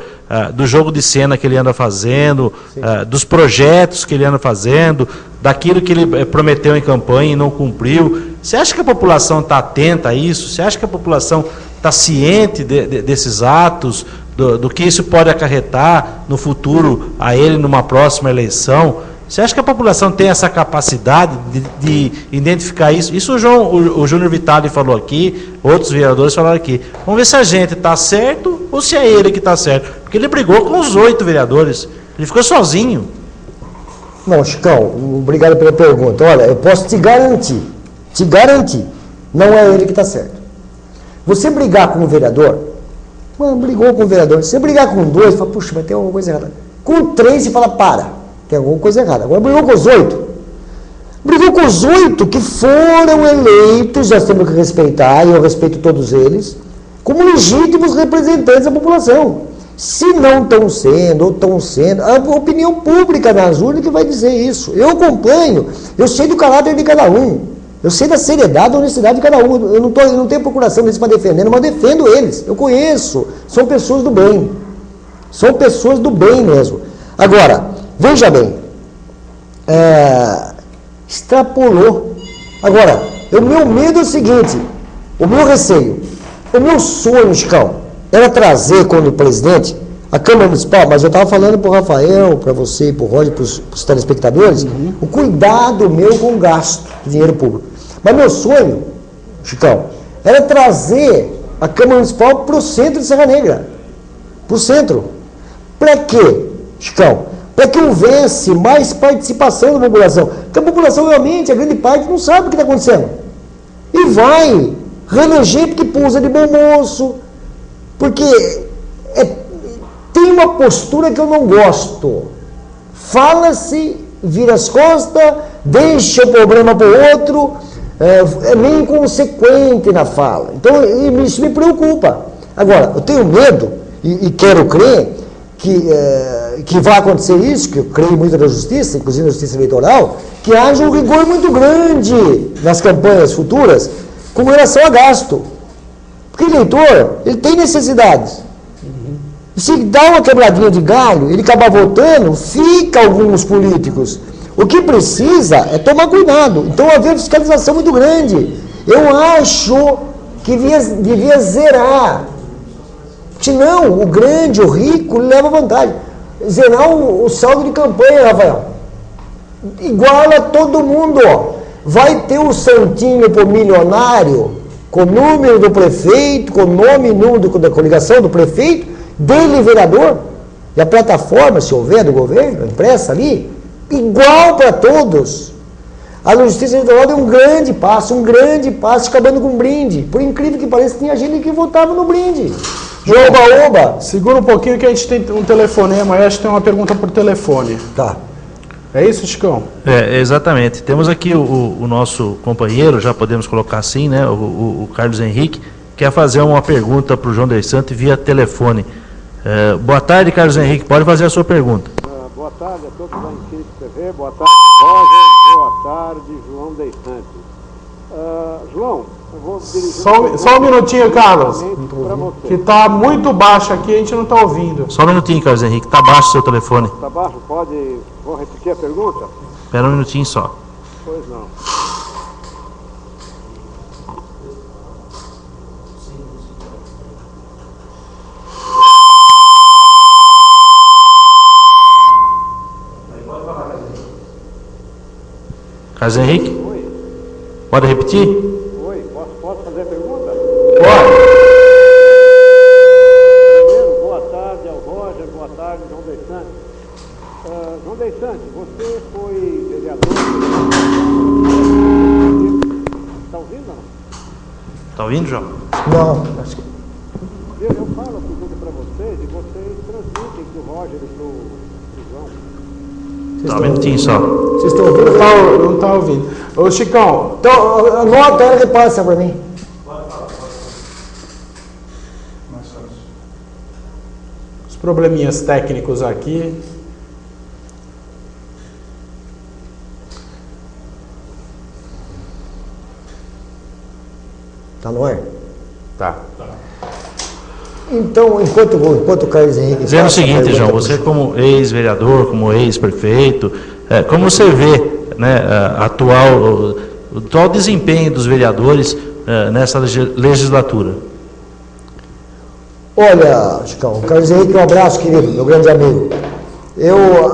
do jogo de cena que ele anda fazendo, dos projetos que ele anda fazendo, daquilo que ele prometeu em campanha e não cumpriu. Você acha que a população está atenta a isso? Você acha que a população está ciente desses atos, do que isso pode acarretar no futuro a ele numa próxima eleição? Você acha que a população tem essa capacidade de identificar isso? Isso o Júnior Vitale falou aqui, outros vereadores falaram aqui. Vamos ver se a gente está certo ou se é ele que está certo. Porque ele brigou com os 8 vereadores. Ele ficou sozinho. Não, Chicão, obrigado pela pergunta. Olha, eu posso te garantir, não é ele que está certo. Você brigar com um vereador, brigou com um vereador. Se você brigar com 2, fala, puxa, mas tem alguma coisa errada. Com 3, você fala, tem alguma coisa errada. Agora brigou com os 8. Brigou com os 8 que foram eleitos, nós temos que respeitar, e eu respeito todos eles, como legítimos representantes da população. Se não estão sendo, ou estão sendo, a opinião pública nas urnas que vai dizer isso. Eu acompanho, eu sei do caráter de cada um, eu sei da seriedade, da honestidade de cada um. Eu não tenho procuração deles para defender, mas defendo eles. Eu conheço, são pessoas do bem. São pessoas do bem mesmo. Agora, veja bem, extrapolou. Agora, o meu medo é o seguinte, o meu receio, o meu sonho, Chicão, era trazer como presidente a Câmara Municipal, mas eu estava falando para o Rafael, para você, para o Roger, para os telespectadores, o cuidado meu com o gasto de dinheiro público. Mas meu sonho, Chicão, era trazer a Câmara Municipal para o centro de Serra Negra. Para o centro. Para quê, Chicão? Para que houvesse mais participação da população. Porque a população realmente, a grande parte, não sabe o que está acontecendo. E vai reeleger porque pousa de bom moço, porque tem uma postura que eu não gosto. Fala-se, vira as costas, deixa o problema para o outro, é meio inconsequente na fala. Então, isso me preocupa. Agora, eu tenho medo, e quero crer, que vai acontecer isso, que eu creio muito na justiça, inclusive na justiça eleitoral, que haja um rigor muito grande nas campanhas futuras com relação a gasto. Porque o eleitor, ele tem necessidades. Se dá uma quebradinha de galho, ele acaba votando, fica alguns políticos. O que precisa é tomar cuidado. Então, haver fiscalização muito grande. Eu acho que devia zerar. Senão, o grande, o rico, leva vantagem. Zerar o saldo de campanha, Rafael. Iguala todo mundo. Vai ter o santinho pro milionário, com o número do prefeito, com o nome e número da coligação do prefeito, dele vereador, e a plataforma, se houver, do governo, impressa ali, igual para todos. A Justiça Eleitoral deu um grande passo, acabando com um brinde. Por incrível que pareça, tinha gente que votava no brinde. Oba! Segura um pouquinho que a gente tem um telefonema, acho que tem uma pergunta por telefone. Tá. É isso, Chicão? Exatamente. Temos aqui o nosso companheiro, já podemos colocar assim, né? O Carlos Henrique, quer fazer uma pergunta para o João Deis Santos via telefone. Boa tarde, Carlos Henrique, pode fazer a sua pergunta. Boa tarde a todos da Infinity TV, boa tarde, Roger, boa tarde, João Deis Santos. João, eu vou dirigir... Só um minutinho, Carlos, para você. que está muito baixo aqui, a gente não está ouvindo. Só um minutinho, Carlos Henrique, está baixo o seu telefone. Está baixo? Vou repetir a pergunta? Espera um minutinho só. Pois não. Carlos Henrique? Oi, Pode repetir? posso fazer a pergunta? Pode. Primeiro, boa tarde ao Roger, boa tarde, João Deis Santos. João Deis Santos, você foi vereador... Está ouvindo ou não? Está ouvindo, João? Não. Eu falo a pergunta para vocês e vocês transmitem para o Roger e para o João. Só um minutinho só. Vocês estão ouvindo? Não está ouvindo. Ô, Chicão, Então, anota ela e repassa para mim. os probleminhas técnicos aqui. Tá no ar? Tá. Então, enquanto o Carlos Henrique... Dizendo o passa a seguinte, pergunta João, pro você como ex-vereador, como ex-prefeito, como você vê, né, o atual desempenho dos vereadores nessa legislatura? Olha, Chicão, Carlos Henrique, um abraço, querido, meu grande amigo.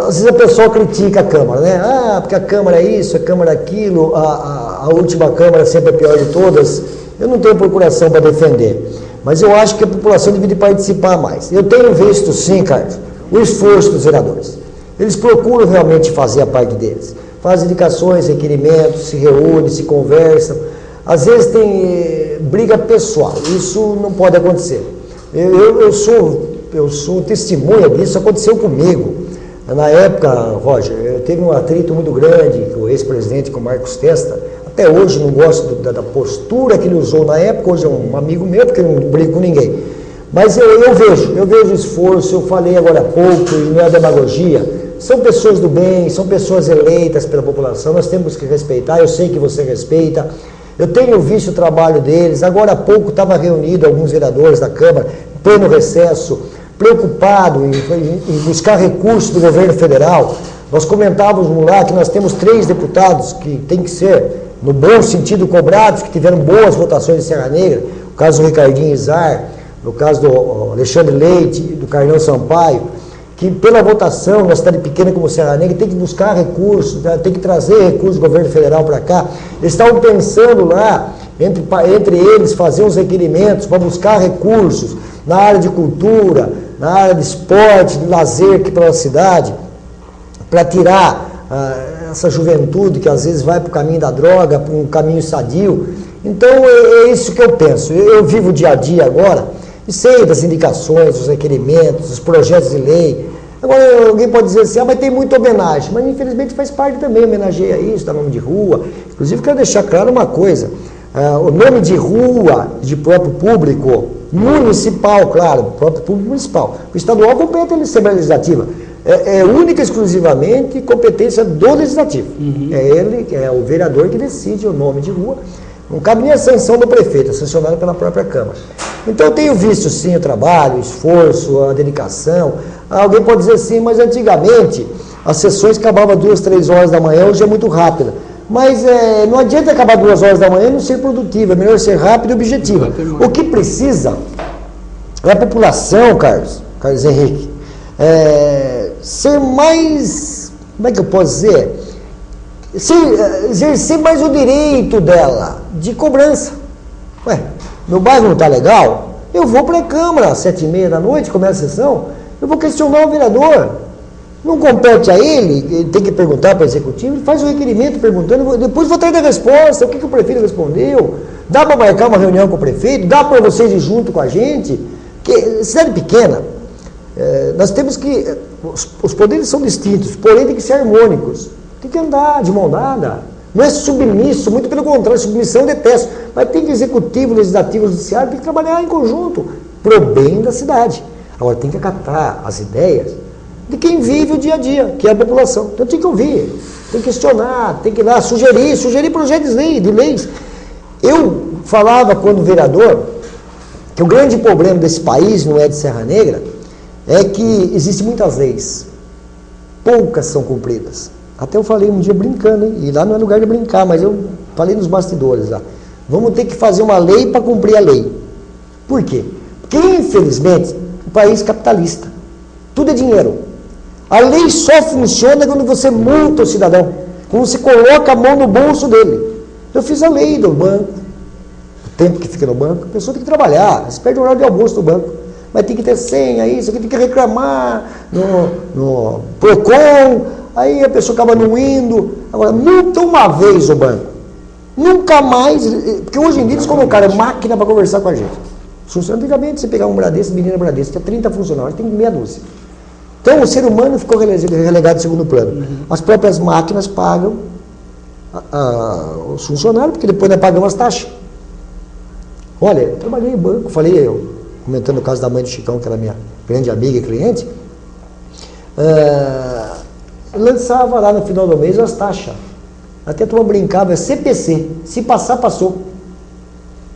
Às vezes a pessoa critica a Câmara, né? Porque a Câmara é isso, a Câmara é aquilo, a última Câmara sempre é a pior de todas. Eu não tenho procuração para defender, mas eu acho que a população deveria participar mais. Eu tenho visto, sim, Carlos, o esforço dos vereadores. Eles procuram realmente fazer a parte deles. Fazem indicações, requerimentos, se reúnem, se conversam. Às vezes tem briga pessoal, isso não pode acontecer. Eu sou testemunha disso, aconteceu comigo. Na época, Roger, teve um atrito muito grande com o ex-presidente, com o Marcos Testa. Até hoje não gosto da postura que ele usou na época, hoje é um amigo meu, porque eu não brigo com ninguém. Mas eu vejo esforço, eu falei agora há pouco, e não é demagogia. São pessoas do bem, são pessoas eleitas pela população, nós temos que respeitar, eu sei que você respeita. Eu tenho visto o trabalho deles, agora há pouco estava reunido alguns vereadores da Câmara, em pleno recesso, preocupado em buscar recursos do governo federal. Nós comentávamos lá que nós temos 3 deputados que têm que ser, no bom sentido, cobrados, que tiveram boas votações em Serra Negra, no caso do Ricardinho Izar, no caso do Alexandre Leite, do Carnão Sampaio, que pela votação, na cidade pequena como Serra Negra, tem que buscar recursos, tem que trazer recursos do governo federal para cá. Eles estavam pensando lá, entre eles, fazer uns requerimentos para buscar recursos na área de cultura, na área de esporte, de lazer aqui pela cidade, para tirar essa juventude que às vezes vai para o caminho da droga, para um caminho sadio. Então é isso que eu penso. Eu vivo o dia a dia agora e sei das indicações, dos requerimentos, dos projetos de lei. Agora alguém pode dizer assim, mas tem muita homenagem, mas infelizmente faz parte também, homenageia isso, dá nome de rua. Inclusive quero deixar claro uma coisa, o nome de rua de próprio público municipal, claro, próprio público municipal. O estadual compete a Assembleia Legislativa. É única e exclusivamente competência do Legislativo. É o vereador que decide o nome de rua. Não cabe nem a sanção do prefeito, é sancionado pela própria Câmara. Então eu tenho visto sim o trabalho, o esforço, a dedicação. Alguém pode dizer assim, mas antigamente as sessões acabavam 2, 3 horas da manhã, hoje é muito rápida. Mas não adianta acabar 2 horas da manhã e não ser produtivo, é melhor ser rápido e objetivo. O que precisa é a população, Carlos Henrique, ser mais, como é que eu posso dizer? Exercer mais o direito dela de cobrança. Meu bairro não está legal? Eu vou para a Câmara às 7h30 da noite, começa a sessão, eu vou questionar o vereador. Não compete a ele tem que perguntar para o executivo, ele faz o requerimento perguntando, depois vou trazer a resposta, o que o prefeito respondeu, dá para marcar uma reunião com o prefeito, dá para vocês ir junto com a gente, porque cidade pequena, nós temos que, os poderes são distintos, porém tem que ser harmônicos, tem que andar de mão dada, não é submisso, muito pelo contrário, submissão eu detesto, mas tem que executivo, legislativo, judiciário, tem que trabalhar em conjunto, pro bem da cidade. Agora tem que acatar as ideias de quem vive o dia a dia, que é a população. Então tem que ouvir, tem que questionar, tem que ir lá sugerir projetos de leis. Eu falava quando vereador que o grande problema desse país, não é de Serra Negra, é que existem muitas leis, poucas são cumpridas. Até eu falei um dia brincando, hein? E lá não é lugar de brincar, mas eu falei nos bastidores lá. Vamos ter que fazer uma lei para cumprir a lei. Por quê? Porque infelizmente o país é capitalista, tudo é dinheiro. A lei só funciona quando você multa o cidadão, quando você coloca a mão no bolso dele. Eu fiz a lei do banco, o tempo que fica no banco, a pessoa tem que trabalhar, você perde o horário de almoço do banco, mas tem que ter senha, isso aqui tem que reclamar no PROCON, aí a pessoa acaba não indo. Agora, multa uma vez o banco, nunca mais, porque hoje em dia eles colocaram máquina para conversar com a gente. Funciona antigamente, você pegar um Bradesco, menina Bradesco, tinha 30 funcionários, tem meia dúzia. Então, o ser humano ficou relegado ao segundo plano. As próprias máquinas pagam os funcionários, porque depois nós pagamos as taxas. Olha, eu trabalhei em banco, comentando o caso da mãe do Chicão, que era minha grande amiga e cliente, lançava lá no final do mês as taxas. Até a turma brincava, é CPC, se passar, passou.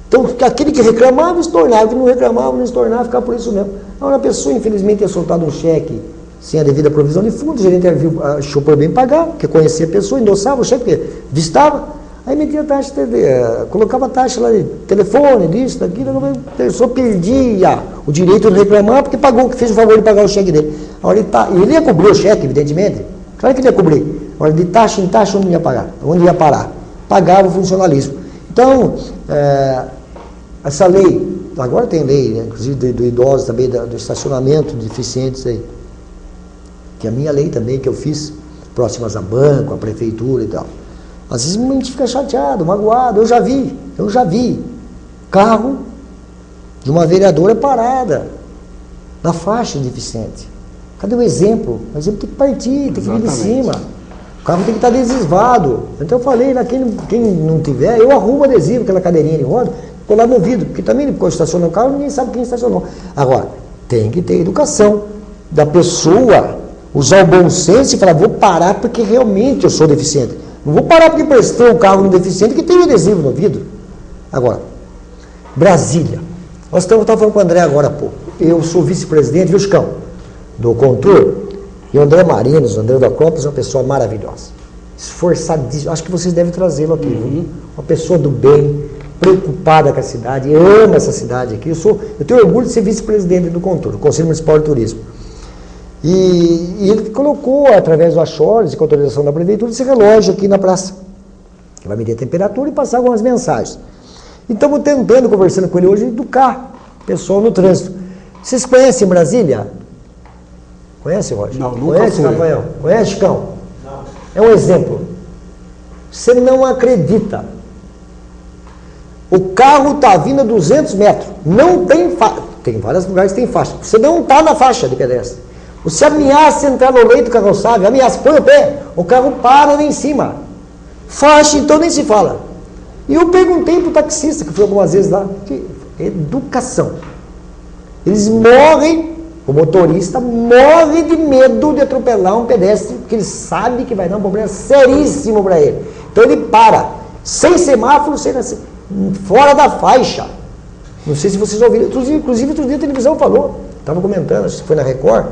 Então, aquele que reclamava, estornava, que não reclamava, não estornava, ficava por isso mesmo. Agora, a pessoa, infelizmente, tinha soltado um cheque sem a devida provisão de fundo, o gerente achou por bem pagar, porque conhecia a pessoa, endossava o cheque, vistava, aí metia a taxa, colocava a taxa lá de telefone, disso, daquilo, a pessoa perdia o direito de reclamar, porque pagou, que fez o favor de pagar o cheque dele. Agora, ele ia cobrir o cheque, evidentemente, claro que ele ia cobrir. Agora, de taxa em taxa, onde ia pagar? Onde ia parar? Pagava o funcionalismo. Então, essa lei, agora tem lei, né, inclusive do idoso também, do estacionamento de deficientes aí, que é a minha lei também, que eu fiz, próximas a banco, a prefeitura e tal. Às vezes a gente fica chateado, magoado, eu já vi carro de uma vereadora parada na faixa de deficiente. Cadê o exemplo? O exemplo tem que partir, tem que vir de cima. O carro tem que estar adesivado. Então eu falei, quem não tiver, eu arrumo adesivo, aquela cadeirinha de roda, colar no vidro, porque também quando estaciona o carro, ninguém sabe quem estacionou. Agora, tem que ter educação da pessoa, usar o bom senso e falar, vou parar porque realmente eu sou deficiente. Não vou parar porque prestei o carro no deficiente que tem um adesivo no vidro. Agora, Brasília. Nós estamos falando com o André agora há pouco. Eu sou vice-presidente, viu, Chicão, do Contur, e o André Marinos, o André da Crópolis, é uma pessoa maravilhosa. Esforçadíssimo. Acho que vocês devem trazê-lo aqui. Viu? Uma pessoa do bem, preocupada com a cidade, ama essa cidade aqui. Eu tenho orgulho de ser vice-presidente do Contur, do Conselho Municipal de Turismo. E ele colocou, através do Achores e com autorização da prefeitura, esse relógio aqui na praça, que vai medir a temperatura e passar algumas mensagens. E estamos tentando, conversando com ele hoje, educar o pessoal no trânsito. Vocês conhecem Brasília? Conhece, Roger? Não, nunca Conhece, fui. Rafael? Conhece, Chicão? Não. É um exemplo. Você não acredita. O carro está vindo a 200 metros. Não tem faixa. Tem vários lugares que tem faixa. Você não está na faixa de pedestre. Você ameaça entrar no leito carroçável, ameaça, põe o pé, o carro para lá em cima. Faixa, então nem se fala. E eu perguntei para o taxista, que foi algumas vezes lá, que educação. Eles morrem, o motorista morre de medo de atropelar um pedestre, porque ele sabe que vai dar um problema seríssimo para ele. Então ele para, sem semáforo, fora da faixa. Não sei se vocês ouviram, inclusive outro dia a televisão falou, estava comentando, acho que foi na Record.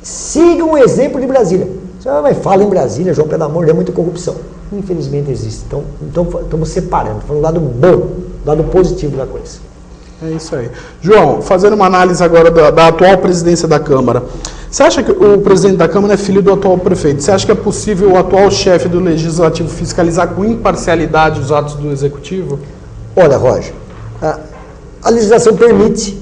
Sigam o exemplo de Brasília. Você vai falar em Brasília, João, pelo amor de Deus, é muita corrupção. Infelizmente existe. Então estamos separando, falando do lado bom, do lado positivo da coisa. É isso aí. João, fazendo uma análise agora da atual presidência da Câmara. Você acha que o presidente da Câmara é filho do atual prefeito? Você acha que é possível o atual chefe do Legislativo fiscalizar com imparcialidade os atos do Executivo? Olha, Roger, a legislação permite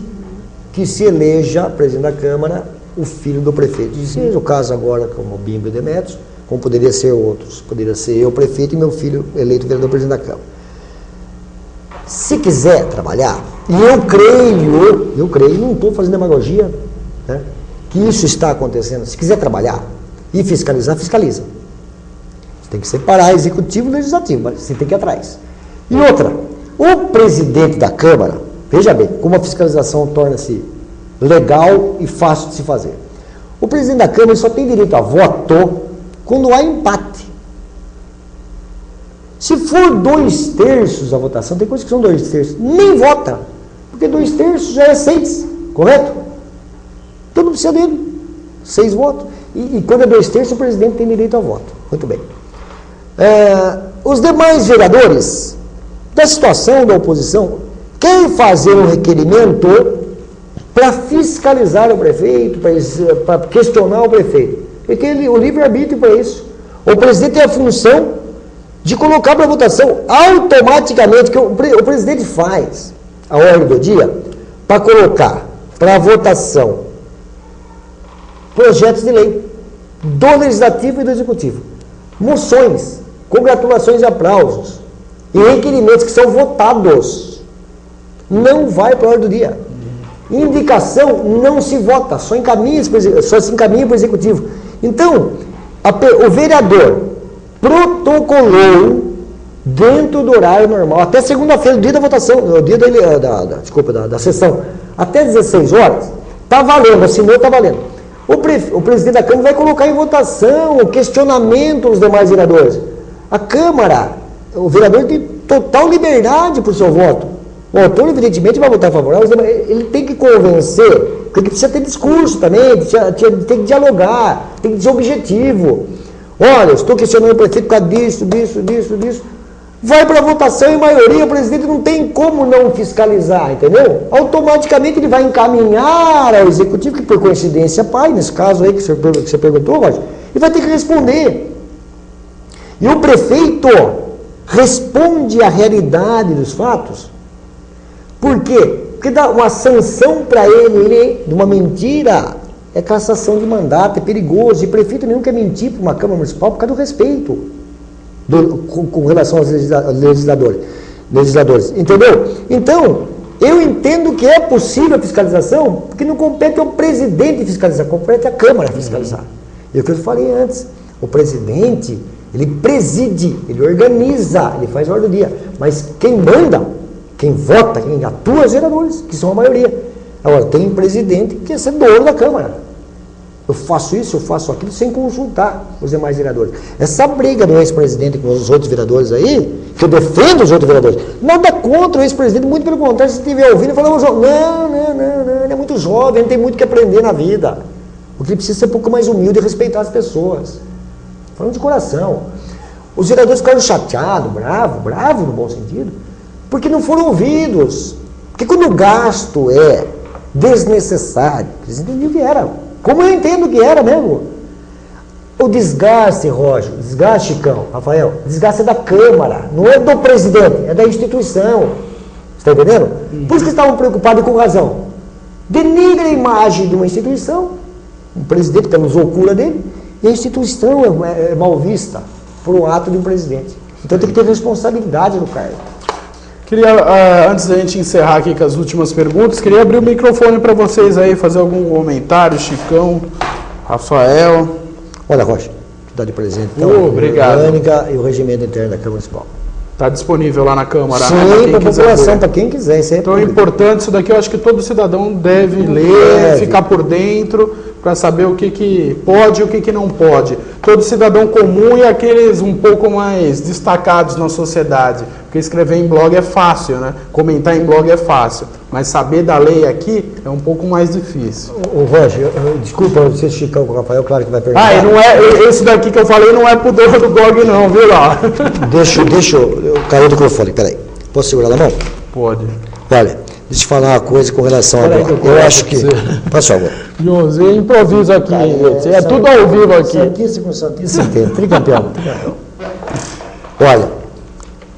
que se eleja presidente da Câmara o filho do prefeito. E seja o caso agora como o Bimbo e Demetrios, como poderia ser outros. Poderia ser eu prefeito e meu filho eleito vereador presidente da Câmara. Se quiser trabalhar, e eu creio, não estou fazendo demagogia, né, que isso está acontecendo. Se quiser trabalhar e fiscalizar, fiscaliza. Você tem que separar executivo e legislativo, mas você tem que ir atrás. E outra, o presidente da Câmara, veja bem, como a fiscalização torna-se legal e fácil de se fazer. O presidente da Câmara só tem direito a voto quando há empate. Se for 2/3 a votação, tem coisas que são 2/3, nem vota, porque 2/3 já é 6, correto? Então não precisa dele, 6 votos. E quando é 2/3, o presidente tem direito a voto. Muito bem. Os demais vereadores da situação da oposição querem fazer um requerimento para fiscalizar o prefeito, para questionar o prefeito. Ele tem o livre-arbítrio para isso. O presidente tem a função de colocar para votação automaticamente, que o presidente faz a ordem do dia para colocar para votação projetos de lei do legislativo e do executivo, moções, congratulações e aplausos e requerimentos que são votados. Não vai para a ordem do dia. Indicação não se vota, só se encaminha para o executivo. Então, o vereador protocolou dentro do horário normal, até segunda-feira, o dia da votação, o dia da sessão, até 16 horas, está valendo, assinou, está valendo. O presidente da Câmara vai colocar em votação o questionamento dos demais vereadores. A Câmara, o vereador tem total liberdade para o seu voto. O autor, evidentemente, vai votar favorável, ele tem que convencer, porque precisa ter discurso também, tem que dialogar, tem que ser objetivo. Olha, estou questionando o prefeito por causa disso. Vai para a votação em maioria, o presidente não tem como não fiscalizar, entendeu? Automaticamente ele vai encaminhar ao executivo, que por coincidência pai, nesse caso aí que você perguntou, Roger, e vai ter que responder. E o prefeito responde à realidade dos fatos. Por quê? Porque dá uma sanção para ele de uma mentira. É cassação de mandato, é perigoso. E prefeito nenhum quer mentir para uma Câmara Municipal por causa do respeito com relação aos legisladores. Entendeu? Então, eu entendo que é possível a fiscalização, porque não compete ao presidente fiscalizar, compete à Câmara fiscalizar. E o que eu falei antes, o presidente, ele preside, ele organiza, ele faz a ordem do dia. Mas quem manda, quem vota, quem atua, os vereadores, que são a maioria. Agora, tem presidente que é ser dono da Câmara. Eu faço isso, eu faço aquilo, sem consultar os demais vereadores. Essa briga do ex-presidente com os outros vereadores aí, que eu defendo os outros vereadores, nada contra o ex-presidente, muito pelo contrário, se estiver ouvindo, fala, não, ele é muito jovem, ele tem muito que aprender na vida. O que ele precisa ser um pouco mais humilde e respeitar as pessoas. Falando de coração. Os vereadores ficaram chateados, bravo no bom sentido, porque não foram ouvidos. Porque quando o gasto é desnecessário, eles entendiam que era. Como eu entendo que era mesmo. O desgaste, Roger, desgaste, Chicão, Rafael, desgaste é da Câmara, não é do presidente, é da instituição. Você está entendendo? Por isso que estavam preocupados e com razão. Denigra a imagem de uma instituição, um presidente pela loucura dele, e a instituição é mal vista por um ato de um presidente. Então tem que ter responsabilidade no cargo. Queria, antes da gente encerrar aqui com as últimas perguntas, queria abrir o microfone para vocês aí, fazer algum comentário, Chicão, Rafael. Olha, Rocha, dá de presente. Então, obrigado. A orgânica e o regimento interno da Câmara Municipal. Está disponível lá na Câmara? Sim, para a população, para quem quiser. Isso então é importante isso daqui, eu acho que todo cidadão deve ler, ficar por dentro, para saber o que pode e o que não pode. Todo cidadão comum e aqueles um pouco mais destacados na sociedade. Porque escrever em blog é fácil, né? Comentar em blog é fácil. Mas saber da lei aqui é um pouco mais difícil. Ô Roger, desculpa você Chicão com o Rafael, claro que vai perguntar. E não é, esse daqui que eu falei não é pro dono do blog não, viu lá? Deixa eu caiu do microfone, peraí. Posso segurar na mão? Pode. Olha, deixa eu falar uma coisa com relação a blog. Eu acho que... Passa agora. Joãozinho, improviso aqui, é tudo ao vivo aqui. Santista com Santista, tricampeão. Olha,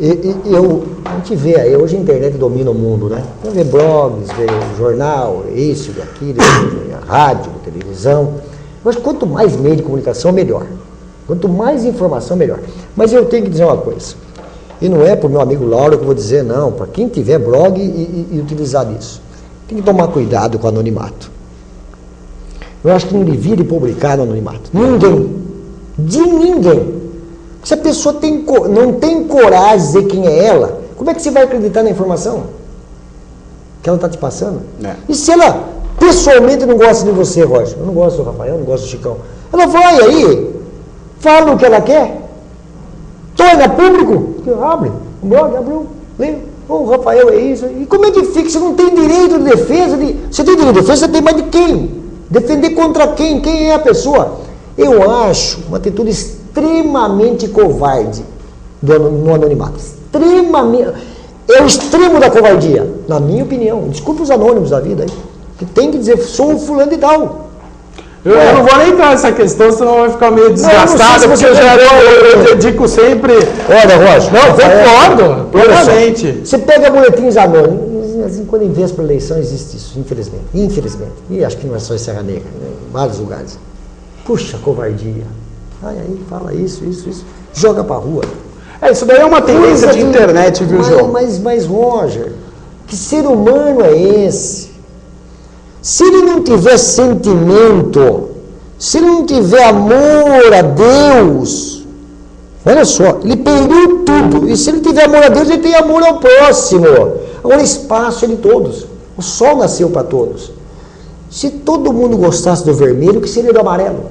A gente vê aí, hoje a internet domina o mundo, né? Então vê blogs, vê jornal, isso, vê aquilo, vê rádio, televisão. Eu acho que quanto mais meio de comunicação, melhor. Quanto mais informação, melhor. Mas eu tenho que dizer uma coisa. E não é para o meu amigo Lauro que eu vou dizer, não. Para quem tiver blog e utilizar isso. Tem que tomar cuidado com o anonimato. Eu acho que não devia de publicar no anonimato. Ninguém. De ninguém. Se a pessoa não tem coragem de dizer quem é ela, como é que você vai acreditar na informação que ela está te passando? É. E se ela pessoalmente não gosta de você, Roger? Eu não gosto do Rafael, eu não gosto do Chicão. Ela vai aí, fala o que ela quer, torna público, abre um blog, abriu, lê. O Rafael é isso. E como é que fica? Você não tem direito de defesa. Você tem direito de defesa, você tem mais de quem? Defender contra quem? Quem é a pessoa? Eu acho uma atitude extremamente covarde no anonimato. Extremamente. É o extremo da covardia, na minha opinião. Desculpa os anônimos da vida aí. Que tem que dizer, sou o fulano de tal. Eu não vou nem entrar nessa questão, senão vai ficar meio desgastado, porque eu dedico sempre. Olha, Roger. Não, concordo. Plenamente. Você pega boletins anônimos, assim, quando em vez para eleição existe isso, infelizmente. Infelizmente. E acho que não é só em Serra Negra, né? Em vários lugares. Puxa, covardia. Vai aí, fala isso. Joga pra rua. Isso daí é uma tendência de internet, viu, João? Mas, Roger, que ser humano é esse? Se ele não tiver sentimento, se ele não tiver amor a Deus, olha só, ele perdeu tudo. E se ele tiver amor a Deus, ele tem amor ao próximo. Agora, espaço é de todos. O sol nasceu para todos. Se todo mundo gostasse do vermelho, o que seria do amarelo?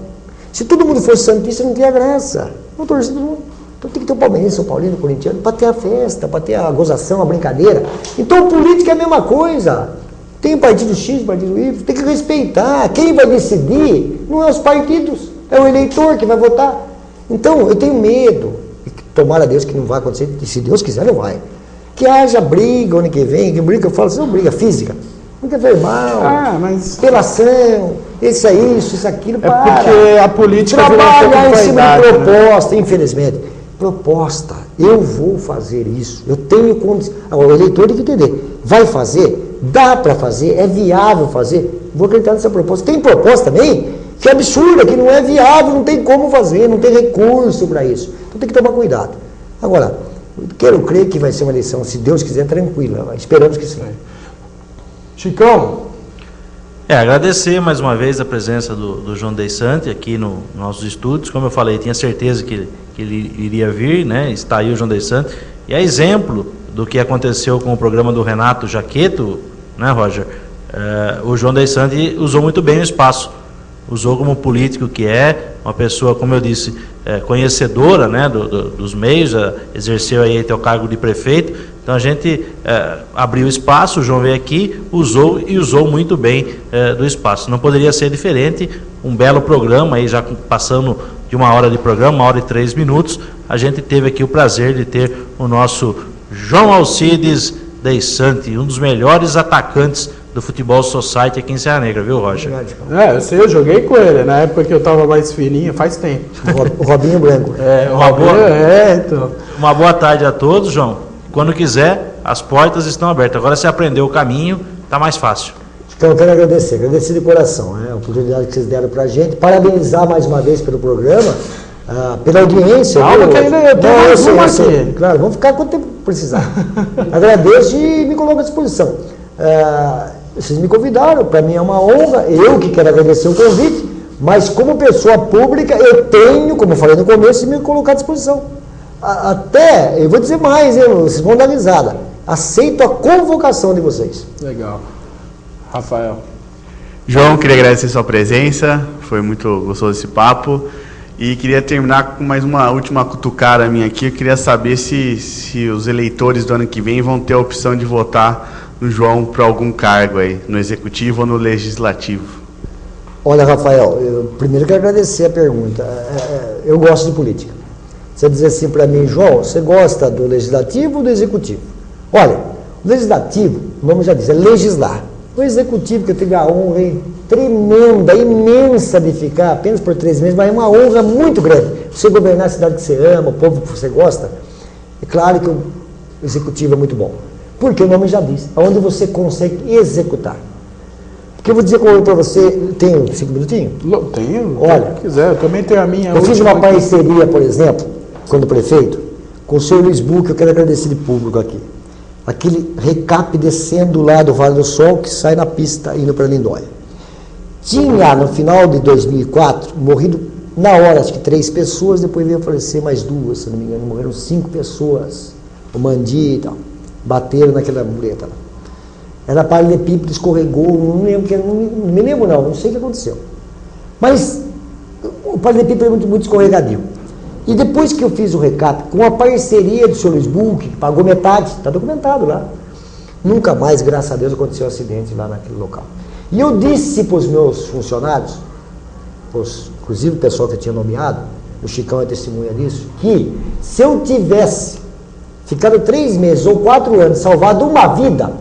Se todo mundo fosse santista, não tinha graça. Não torce todo mundo. Então tem que ter o palmeirense, o paulino, o corintiano, para ter a festa, para ter a gozação, a brincadeira. Então política é a mesma coisa. Tem o partido X, o partido Y, tem que respeitar. Quem vai decidir não é os partidos, é o eleitor que vai votar. Então eu tenho medo, e tomara a Deus que não vai acontecer, e se Deus quiser não vai. Que haja briga ano que vem, que briga, eu falo assim, não briga física. Briga verbal, apelação, isso, aquilo, porque a política trabalha em cima de proposta, infelizmente. Proposta, eu vou fazer isso, eu tenho condição. Agora, o eleitor tem que entender, vai fazer, dá para fazer, é viável fazer, vou acreditar nessa proposta. Tem proposta também que é absurda, que não é viável, não tem como fazer, não tem recurso para isso. Então tem que tomar cuidado. Agora, quero crer que vai ser uma eleição, se Deus quiser, tranquila, esperamos que sim. Chicão? Agradecer mais uma vez a presença do João Deissante aqui nos nossos estúdios. Como eu falei, tinha certeza que ele iria vir, né? Está aí o João Deissante. E é exemplo do que aconteceu com o programa do Renato Jaqueto, né, Roger? O João Deissante usou muito bem o espaço. Usou como político que é, uma pessoa, como eu disse, conhecedora, né, dos meios, exerceu aí até o cargo de prefeito. Então a gente abriu espaço, o João veio aqui, usou muito bem do espaço. Não poderia ser diferente, um belo programa, aí já passando de 1 hora de programa, 1 hora e 3 minutos, a gente teve aqui o prazer de ter o nosso João Alcides Deissante, um dos melhores atacantes do Futebol Society aqui em Serra Negra, viu, Roger? Eu sei, eu joguei com ele, na época que eu estava mais fininho, faz tempo. O Robinho Branco. Então. Uma boa tarde a todos, João. Quando quiser, as portas estão abertas. Agora, se aprendeu o caminho, está mais fácil. Então, eu quero agradecer de coração, né, a oportunidade que vocês deram para a gente. Parabenizar mais uma vez pelo programa, pela audiência. Que ainda eu tenho mais uma aqui. Claro, vamos ficar quanto tempo precisar. Agradeço e me coloco à disposição. Vocês me convidaram, para mim é uma honra, eu que quero agradecer o convite, mas como pessoa pública, eu tenho, como eu falei no começo, me colocar à disposição. Até, eu vou dizer mais, vocês vão dar risada. Aceito a convocação de vocês. Legal. Rafael. João, queria agradecer sua presença, foi muito gostoso esse papo. E queria terminar com mais uma última cutucada minha aqui. Eu queria saber se os eleitores do ano que vem vão ter a opção de votar no João para algum cargo aí, no executivo ou no legislativo. Olha, Rafael, eu primeiro quero agradecer a pergunta. Eu gosto de política. Você dizer assim para mim, João, você gosta do legislativo ou do executivo? Olha, o legislativo, o nome já diz, é legislar. O executivo, que eu tive a honra tremenda, imensa de ficar apenas por 3 meses, mas é uma honra muito grande. Você governar a cidade que você ama, o povo que você gosta. É claro que eu executivo é muito bom. Porque o nome já diz, onde você consegue executar. Porque eu vou dizer para você, tenho 5 minutinhos? Tenho, olha, se quiser, eu também tenho a minha. Eu fiz uma parceria, por exemplo, quando prefeito, com o senhor Luiz Buch, eu quero agradecer de público aqui. Aquele recap descendo lá do Vale do Sol, que sai na pista indo para Lindóia. Tinha, no final de 2004, morrido na hora, acho que 3 pessoas, depois veio a falecer mais 2, se não me engano, morreram 5 pessoas, o Mandi e tal, bateram naquela mureta lá. Era paralelepípedo, escorregou, não me lembro não sei o que aconteceu. Mas o paralelepípedo é muito escorregadio. E depois que eu fiz o recap, com a parceria do senhor Luiz Buch, que pagou metade, está documentado lá, nunca mais, graças a Deus, aconteceu um acidente lá naquele local. E eu disse para os meus funcionários, inclusive o pessoal que eu tinha nomeado, o Chicão é testemunha disso, que se eu tivesse ficado 3 meses ou 4 anos, salvado uma vida,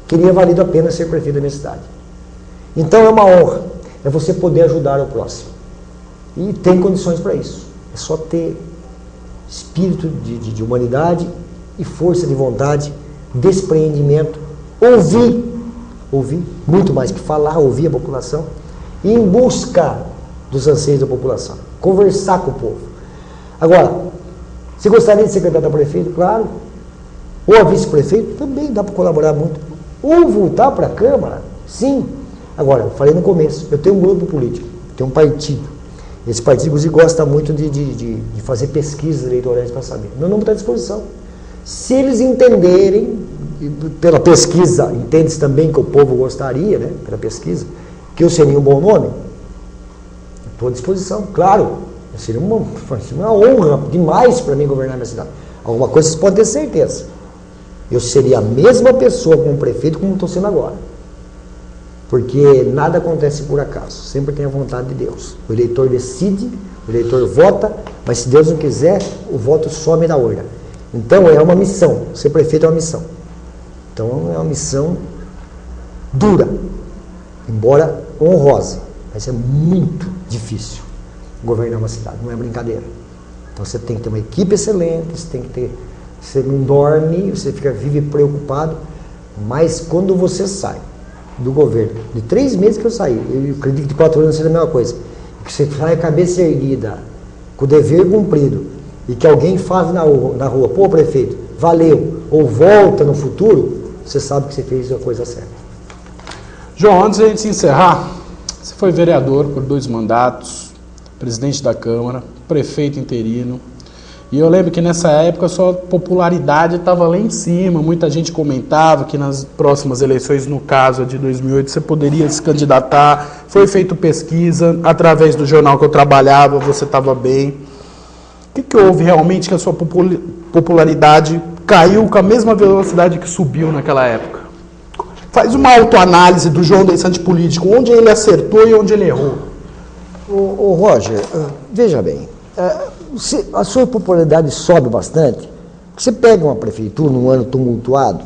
teria valido a pena ser prefeito da minha cidade. Então é uma honra, é você poder ajudar o próximo. E tem condições para isso. É só ter espírito de humanidade e força de vontade, despreendimento, ouvir, muito mais que falar, ouvir a população, e em busca dos anseios da população, conversar com o povo. Agora, você gostaria de ser candidato a prefeito? Claro. Ou a vice-prefeito? Também dá para colaborar muito. Ou voltar para a Câmara? Sim. Agora, eu falei no começo, eu tenho um grupo político, eu tenho um partido. Esse partido, inclusive, gosta muito de fazer pesquisas eleitorais para saber. Meu nome está à disposição. Se eles entenderem, pela pesquisa, entende-se também que o povo gostaria, né, pela pesquisa, que eu seria um bom nome, estou à disposição, claro. Seria uma honra demais para mim governar minha cidade. Alguma coisa vocês podem ter certeza. Eu seria a mesma pessoa como prefeito como estou sendo agora. Porque nada acontece por acaso. Sempre tem a vontade de Deus. O eleitor decide, o eleitor vota, mas se Deus não quiser, o voto some da urna. Então é uma missão. Ser prefeito é uma missão. Então é uma missão dura, embora honrosa. Mas é muito difícil governar uma cidade, não é brincadeira. Então você tem que ter uma equipe excelente, você tem que ter, você não dorme, você vive preocupado, mas quando você sai do governo, de 3 meses que eu saí, eu acredito que de 4 anos seja a mesma coisa, que você sai a cabeça erguida, com o dever cumprido, e que alguém faz na rua, pô prefeito, valeu, ou volta no futuro, você sabe que você fez a coisa certa. João, antes de a gente encerrar, você foi vereador por 2 mandatos, presidente da Câmara, prefeito interino, e eu lembro que nessa época a sua popularidade estava lá em cima, muita gente comentava que nas próximas eleições, no caso de 2008, você poderia se candidatar, foi feita pesquisa, através do jornal que eu trabalhava, você estava bem. O que houve realmente que a sua popularidade caiu com a mesma velocidade que subiu naquela época? Faz uma autoanálise do João Deissante político, onde ele acertou e onde ele errou. Ô Roger, veja bem, a sua popularidade sobe bastante. Você pega uma prefeitura num ano tumultuado,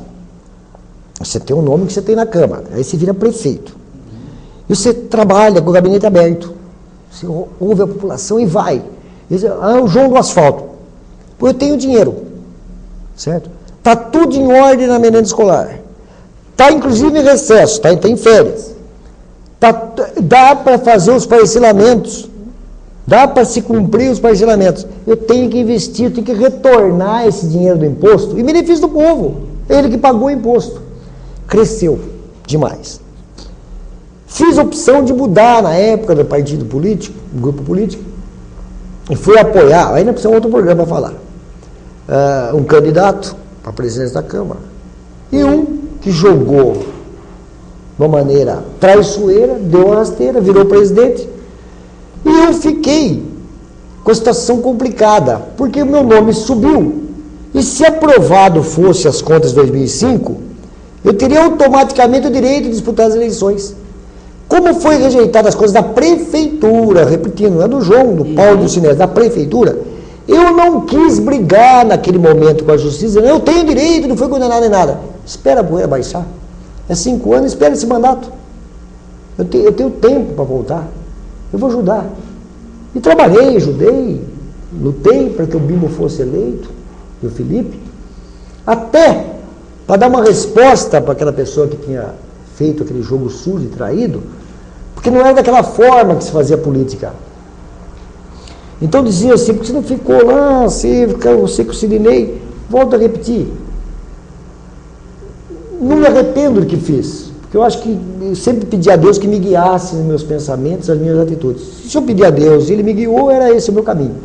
você tem um nome que você tem na Câmara, aí você vira prefeito. E você trabalha com o gabinete aberto, você ouve a população e vai. E diz, o João do asfalto. Pô, eu tenho dinheiro, certo? Está tudo em ordem na merenda escolar. Está inclusive em recesso, está em férias. Dá para fazer os parcelamentos. Dá para se cumprir os parcelamentos. Eu tenho que investir, eu tenho que retornar esse dinheiro do imposto em benefício do povo. Ele que pagou o imposto. Cresceu demais. Fiz a opção de mudar na época do partido político, do grupo político, e fui apoiar, aí nós precisamos outro programa para falar, um candidato para a presidência da Câmara. E um que jogou de uma maneira traiçoeira, deu uma rasteira, virou presidente. E eu fiquei com a situação complicada, porque o meu nome subiu. E se aprovado fosse as contas de 2005, eu teria automaticamente o direito de disputar as eleições. Como foi rejeitadas as coisas da prefeitura, repetindo, não é do João, do Paulo, do Sinésio, da prefeitura, eu não quis brigar naquele momento com a justiça, eu tenho direito, não foi condenado em nada. Espera a poeira baixar. É 5 anos, espera esse mandato. Eu tenho tempo para voltar. Eu vou ajudar. E trabalhei, ajudei, lutei para que o Bimbo fosse eleito, e o Felipe. até para dar uma resposta para aquela pessoa que tinha feito aquele jogo sujo e traído, porque não era daquela forma que se fazia política. Então dizia assim, porque você não ficou lá, você com o Sidney, volto a repetir. Não me arrependo do que fiz, porque eu acho que eu sempre pedi a Deus que me guiasse nos meus pensamentos, as minhas atitudes. Se eu pedir a Deus e Ele me guiou, era esse o meu caminho.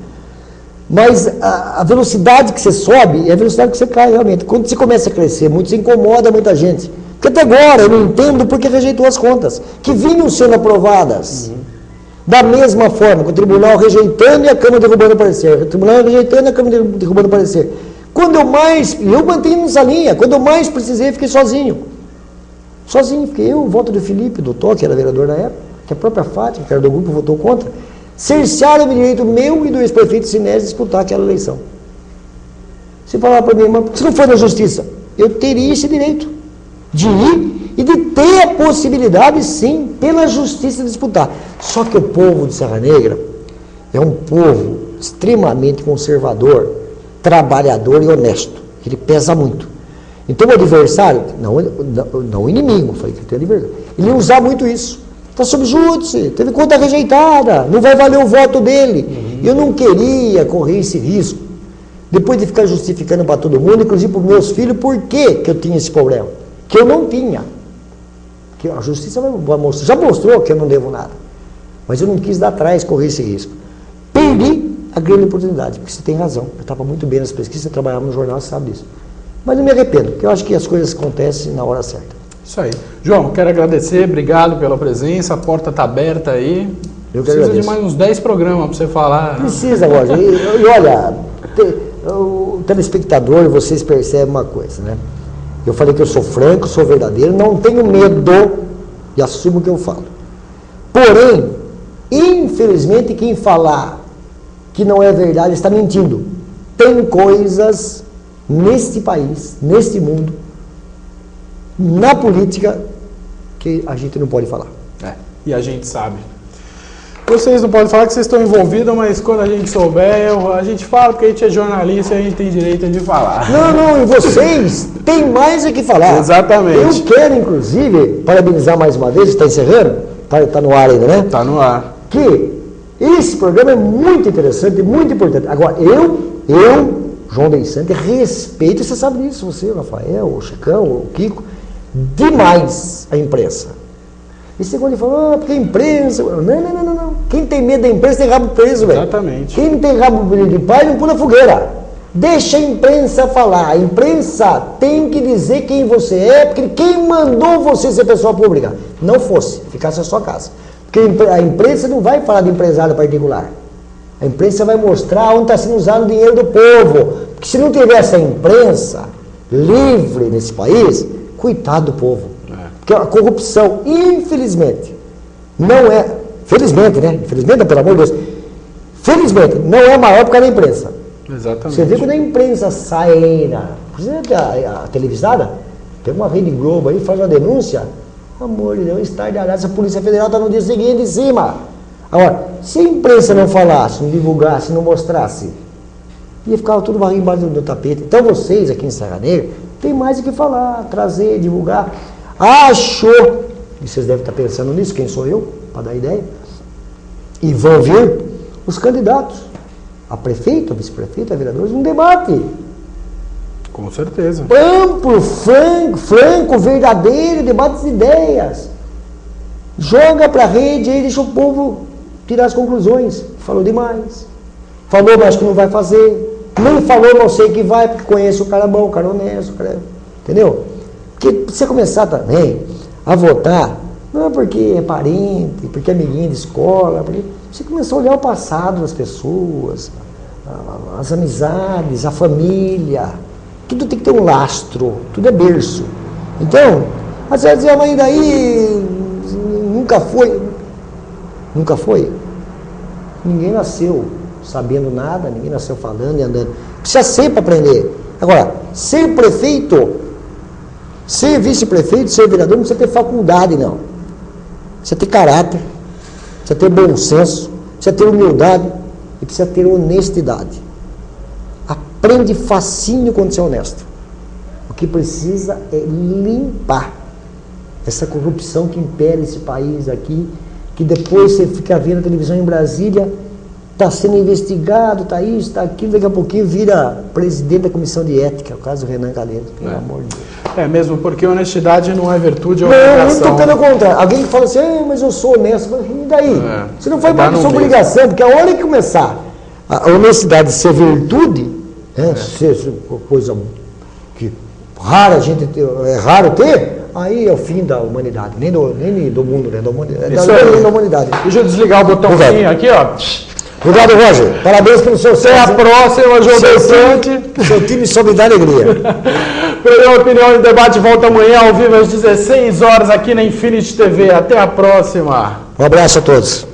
Mas a velocidade que você sobe é a velocidade que você cai realmente. Quando você começa a crescer muito, você incomoda muita gente. Porque até agora eu não entendo porque rejeitou as contas, que vinham sendo aprovadas. Da mesma forma, com o tribunal rejeitando e a Câmara derrubando o parecer. O tribunal rejeitando e a Câmara derrubando o parecer. Quando eu mantenho nessa linha, quando eu mais precisei, fiquei sozinho. Sozinho, fiquei eu, o voto do Felipe, do Tó, que era vereador na época, que a própria Fátima, que era do grupo, votou contra. Cercearam o direito meu e do ex-prefeito Sinés disputar aquela eleição. Você falar para mim, mas se não for na justiça, eu teria esse direito de ir e de ter a possibilidade, sim, pela justiça de disputar. Só que o povo de Serra Negra é um povo extremamente conservador, trabalhador e honesto. Ele pesa muito. Então o adversário, não o inimigo, falei que tem adversário, ele ia usar muito isso. Está sob júdice, teve conta rejeitada, não vai valer o voto dele. Eu não queria correr esse risco, depois de ficar justificando para todo mundo, inclusive para os meus filhos, por que eu tinha esse problema. Que eu não tinha. Que a justiça vai mostrar, já mostrou que eu não devo nada. Mas eu não quis dar atrás, correr esse risco. Perdi a grande oportunidade, porque você tem razão. Eu estava muito bem nas pesquisas, eu trabalhava no jornal, você sabe disso. Mas não me arrependo, porque eu acho que as coisas acontecem na hora certa. Isso aí. João, quero agradecer, obrigado pela presença, a porta está aberta aí. Eu que Precisa agradeço. de mais uns 10 programas para você falar. Precisa, Roger. E olha, o telespectador, vocês percebem uma coisa, né? Eu falei que eu sou franco, sou verdadeiro, não tenho medo e assumo o que eu falo. Porém, infelizmente, quem falar que não é verdade está mentindo. Tem coisas neste país, neste mundo, na política, que a gente não pode falar. E a gente sabe. Vocês não podem falar que vocês estão envolvidos, mas quando a gente souber, a gente fala porque a gente é jornalista e a gente tem direito de falar. Não, e vocês têm mais o que falar. Exatamente. Eu quero, inclusive, parabenizar mais uma vez, está encerrando? Está no ar ainda, né? Está no ar. Que esse programa é muito interessante e muito importante. Agora, eu, João Deissante, respeito, você sabe disso, você, o Rafael, o Chicão, o Kiko, demais a imprensa. Esse negócio de falar, porque a imprensa... Não. Quem tem medo da imprensa tem rabo preso, velho. Exatamente. Quem tem rabo de pai não pula fogueira. Deixa a imprensa falar. A imprensa tem que dizer quem você é, porque quem mandou você ser pessoa pública? Não fosse, ficasse na sua casa. Porque a imprensa não vai falar de empresário particular. A imprensa vai mostrar onde está sendo usado o dinheiro do povo. Porque se não tiver essa imprensa livre nesse país, coitado do povo. Porque a corrupção, infelizmente, não é... Felizmente, né? Infelizmente, pelo amor de Deus. Felizmente, não é maior por causa da imprensa. Exatamente. Você vê quando a imprensa sai a televisada, tem uma Rede Globo aí, faz uma denúncia, amor de Deus, estardalhado, a Polícia Federal está no dia seguinte em cima. Agora, se a imprensa não falasse, não divulgasse, não mostrasse, ia ficar tudo varrido embaixo do tapete. Então vocês aqui em Serra Negra, tem mais o que falar, trazer, divulgar. Acho, e vocês devem estar pensando nisso, quem sou eu, para dar ideia, e vão vir os candidatos a prefeito, a vice-prefeito, a vereadores, um debate. Com certeza. Amplo, franco, verdadeiro, debate de ideias. Joga para a rede e deixa o povo tirar as conclusões. Falou demais. Falou, mas acho que não vai fazer. Nem falou, não sei que vai, porque conhece o cara bom, o cara honesto, o cara... Entendeu? Porque você começar também a votar, não é porque é parente, porque é amiguinho de escola, porque você começar a olhar o passado das pessoas, as amizades, a família, tudo tem que ter um lastro, tudo é berço. Então, você vai dizer, a mãe daí nunca foi. Ninguém nasceu sabendo nada, ninguém nasceu falando e andando. Precisa ser para aprender. Agora, ser prefeito, ser vice-prefeito, ser vereador, não precisa ter faculdade, não. Precisa ter caráter, precisa ter bom senso, precisa ter humildade e precisa ter honestidade. Aprende facinho quando você é honesto. que precisa é limpar essa corrupção que impera esse país aqui, que depois você fica vendo a televisão em Brasília, está sendo investigado, está isso, está aquilo, daqui a pouquinho vira presidente da comissão de ética, o caso do Renan Calheiros, pelo amor de Deus. Mesmo porque honestidade não é virtude, é Não, obrigação. muito pelo contrário. Alguém que fala assim, mas eu sou honesto, e daí? Você não foi para sua obrigação, porque a hora que começar a honestidade ser virtude, ser coisa que rara é raro ter, aí é o fim da humanidade, nem do mundo, né? Da humanidade. Da humanidade. Deixa eu desligar o botãozinho aqui, ó. Obrigado, Roger. Parabéns pelo seu Até a próxima, João Desante. Seu time só me dá alegria. Programa Opinião e Debate volta amanhã ao vivo às 16 horas aqui na Infinity TV. Até a próxima. Um abraço a todos.